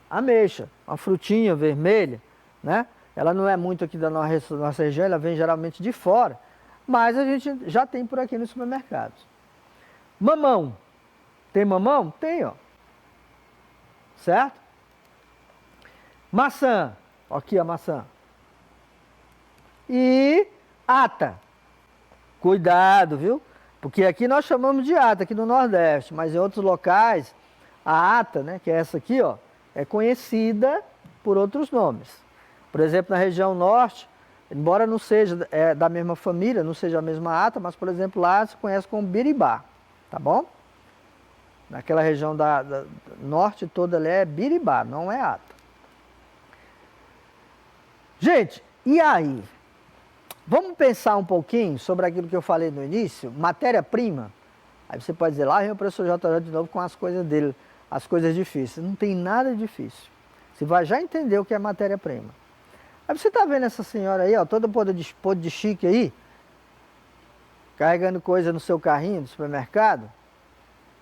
Ameixa, uma frutinha vermelha, né? Ela não é muito aqui da nossa região, ela vem geralmente de fora, mas a gente já tem por aqui nos supermercados. Mamão. Tem mamão? Tem, ó. Certo? Maçã. Aqui a maçã. E ata. Cuidado, viu? Porque aqui nós chamamos de ata, aqui no Nordeste, mas em outros locais, a ata, né, que é essa aqui, ó, é conhecida por outros nomes. Por exemplo, na região norte, embora não seja da mesma família, não seja a mesma ata, mas, por exemplo, lá se conhece como biribá, tá bom? Naquela região da norte toda ali é biribá, não é ata. Gente, e aí? Vamos pensar um pouquinho sobre aquilo que eu falei no início, matéria-prima. Aí você pode dizer, lá vem o professor JJ de novo com as coisas dele, as coisas difíceis. Não tem nada difícil. Você vai já entender o que é matéria-prima. Aí você está vendo essa senhora aí, ó, toda podre de chique aí, carregando coisa no seu carrinho do supermercado,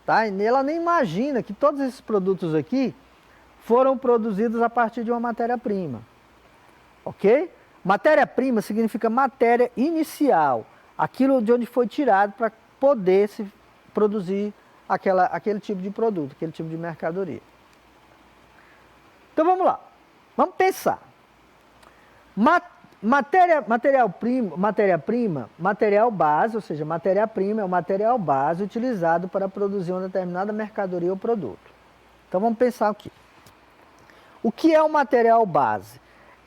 tá? E ela nem imagina que todos esses produtos aqui foram produzidos a partir de uma matéria-prima. Ok? Matéria-prima significa matéria inicial, aquilo de onde foi tirado para poder se produzir aquele tipo de produto, aquele tipo de mercadoria. Então vamos lá, vamos pensar. Matéria-prima, material base, ou seja, matéria-prima é o material base utilizado para produzir uma determinada mercadoria ou produto. Então vamos pensar aqui. O que é o material base?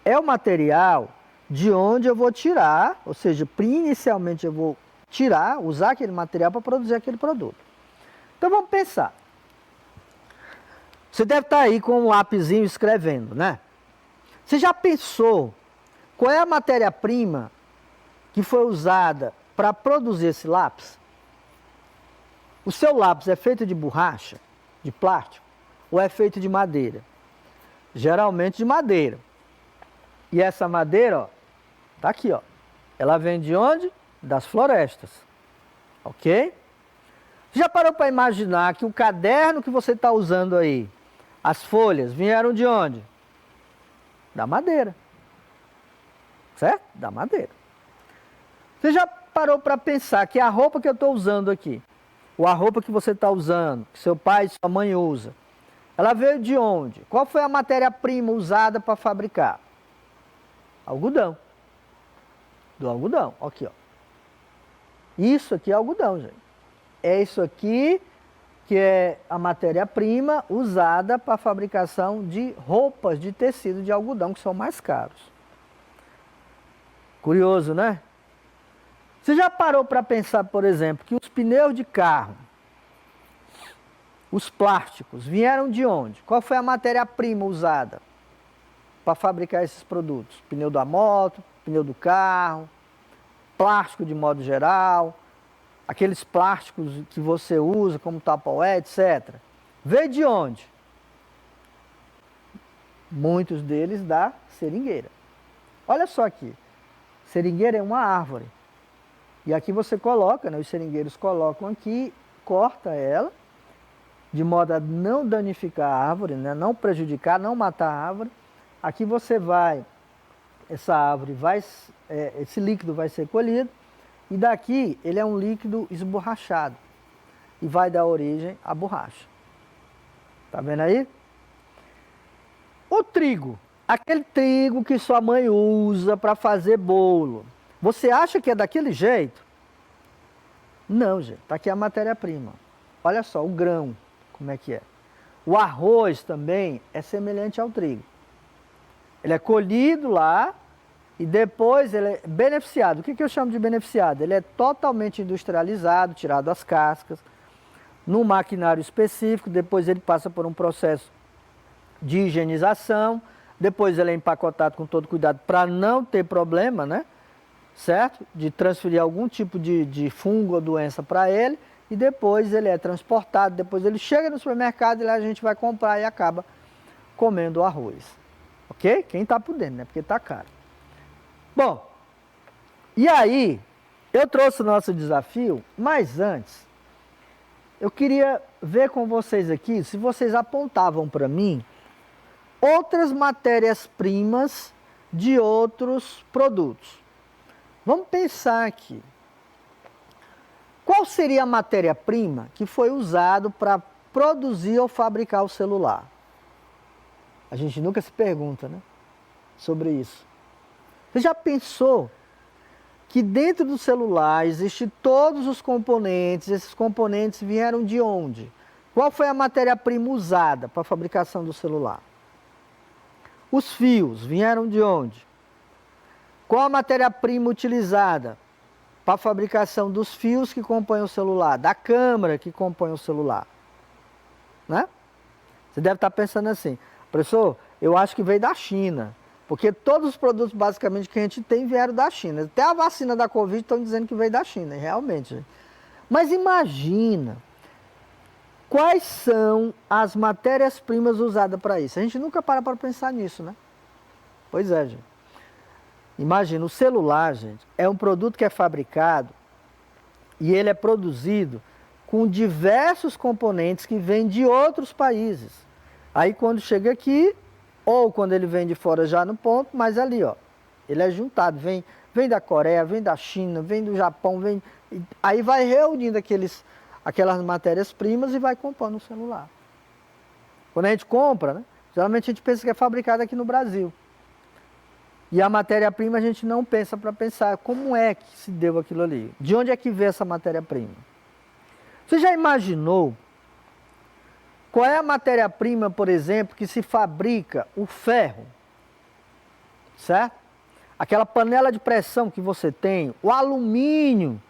É o material de onde eu vou tirar, ou seja, inicialmente eu vou tirar, usar aquele material para produzir aquele produto. Então vamos pensar. Você deve estar aí com um lapisinho escrevendo, né? Você já pensou qual é a matéria-prima que foi usada para produzir esse lápis? O seu lápis é feito de borracha, de plástico, ou é feito de madeira? Geralmente de madeira. E essa madeira, ó, tá aqui, ó. Ela vem de onde? Das florestas. Ok? Você já parou para imaginar que o caderno que você está usando aí, as folhas, vieram de onde? Da madeira. Certo? Da madeira. Você já parou para pensar que a roupa que eu estou usando aqui, ou a roupa que você está usando, que seu pai e sua mãe usa, ela veio de onde? Qual foi a matéria-prima usada para fabricar? Algodão. Do algodão. Aqui, ó. Isso aqui é algodão, gente. É isso aqui que é a matéria-prima usada para a fabricação de roupas de tecido de algodão, que são mais caros. Curioso, né? Você já parou para pensar, por exemplo, que os pneus de carro, os plásticos, vieram de onde? Qual foi a matéria-prima usada para fabricar esses produtos? Pneu da moto, pneu do carro, plástico de modo geral, aqueles plásticos que você usa como Tupperware, etc. Veio de onde? Muitos deles da seringueira. Olha só aqui, seringueira é uma árvore. E aqui você coloca, né, os seringueiros colocam aqui, corta ela, de modo a não danificar a árvore, né, não prejudicar, não matar a árvore. Aqui você vai, essa árvore vai, esse líquido vai ser colhido, e daqui ele é um líquido esborrachado e vai dar origem à borracha. Tá vendo aí? O trigo, aquele trigo que sua mãe usa para fazer bolo, você acha que é daquele jeito? Não, gente, tá aqui a matéria-prima. Olha só, o grão, como é que é. O arroz também é semelhante ao trigo. Ele é colhido lá e depois ele é beneficiado. O que eu chamo de beneficiado? Ele é totalmente industrializado, tirado as cascas, num maquinário específico, depois ele passa por um processo de higienização, depois ele é empacotado com todo cuidado para não ter problema, né? certo? De transferir algum tipo de fungo ou doença para ele, e depois ele é transportado, depois ele chega no supermercado e lá a gente vai comprar e acaba comendo o arroz. Ok? Quem está por dentro, né? Porque está caro. Bom, e aí, eu trouxe o nosso desafio, mas antes, eu queria ver com vocês aqui, se vocês apontavam para mim, outras matérias-primas de outros produtos. Vamos pensar aqui. Qual seria a matéria-prima que foi usado para produzir ou fabricar o celular? A gente nunca se pergunta, né? Sobre isso. Você já pensou que dentro do celular existem todos os componentes, esses componentes vieram de onde? Qual foi a matéria-prima usada para a fabricação do celular? Os fios vieram de onde? Qual a matéria-prima utilizada para a fabricação dos fios que compõem o celular, da câmera que compõe o celular? Né? Você deve estar pensando assim, professor, eu acho que veio da China, porque todos os produtos basicamente que a gente tem vieram da China. Até a vacina da Covid estão dizendo que veio da China, realmente. Mas imagina, quais são as matérias-primas usadas para isso? A gente nunca para pensar nisso, né? Pois é, gente. Imagina, o celular, gente, é um produto que é fabricado e ele é produzido com diversos componentes que vêm de outros países. Aí quando chega aqui, ou quando ele vem de fora já no ponto, mas ali, ó, ele é juntado, vem da Coreia, vem da China, vem do Japão, aí vai reunindo aquelas matérias-primas e vai compondo o celular. Quando a gente compra, né, geralmente a gente pensa que é fabricado aqui no Brasil. E a matéria-prima a gente não pensa para pensar como é que se deu aquilo ali. De onde é que veio essa matéria-prima? Você já imaginou qual é a matéria-prima, por exemplo, que se fabrica o ferro? Certo? Aquela panela de pressão que você tem, o alumínio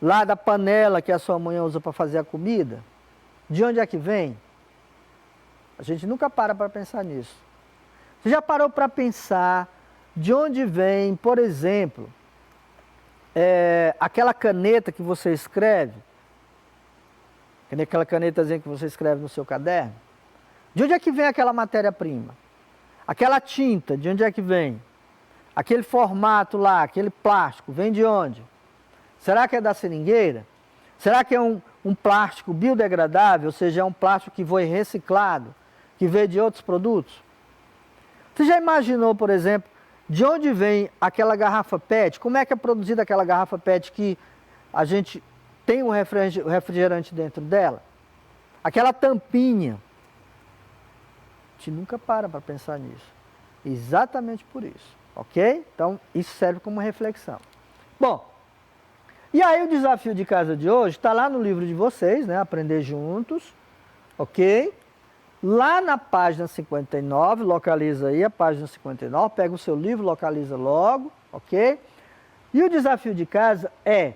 lá da panela que a sua mãe usa para fazer a comida. De onde é que vem? A gente nunca para pensar nisso. Você já parou para pensar de onde vem, por exemplo, aquela caneta que você escreve? Aquela canetazinha que você escreve no seu caderno? De onde é que vem aquela matéria-prima? Aquela tinta, de onde é que vem? Aquele formato lá, aquele plástico, vem de onde? Será que é da seringueira? Será que é um plástico biodegradável, ou seja, é um plástico que foi reciclado, que veio de outros produtos? Você já imaginou, por exemplo, de onde vem aquela garrafa PET? Como é que é produzida aquela garrafa PET que a gente tem um refrigerante dentro dela? Aquela tampinha. A gente nunca para pensar nisso. Exatamente por isso, ok? Então, isso serve como reflexão. Bom, e aí o desafio de casa de hoje está lá no livro de vocês, né? Aprender Juntos, ok? Lá na página 59, localiza aí a página 59, pega o seu livro, localiza logo, ok? E o desafio de casa é,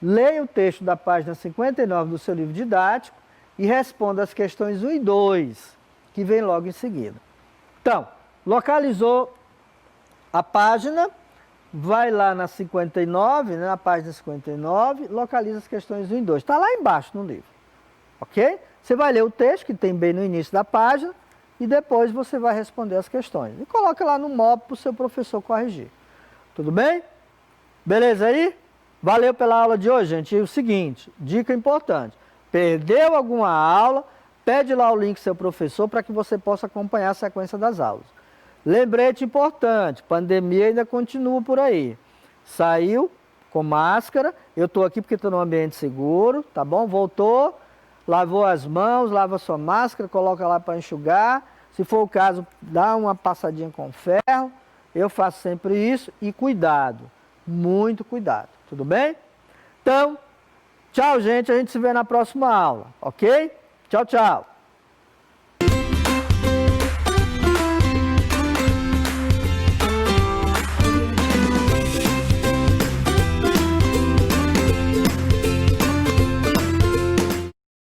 leia o texto da página 59 do seu livro didático e responda as questões 1 e 2, que vem logo em seguida. Então, localizou a página, vai lá na 59, né, na página 59, localiza as questões 1 e 2. Está lá embaixo no livro, ok? Você vai ler o texto, que tem bem no início da página, e depois você vai responder as questões. E coloca lá no mob para o seu professor corrigir. Tudo bem? Beleza aí? Valeu pela aula de hoje, gente. E o seguinte, dica importante. Perdeu alguma aula, pede lá o link do seu professor para que você possa acompanhar a sequência das aulas. Lembrete importante, pandemia ainda continua por aí. Saiu com máscara, eu estou aqui porque estou num ambiente seguro, tá bom? Voltou, lavou as mãos, lava sua máscara, coloca lá para enxugar. Se for o caso, dá uma passadinha com ferro. Eu faço sempre isso e cuidado, muito cuidado, tudo bem? Então, tchau, gente, a gente se vê na próxima aula, ok? Tchau, tchau.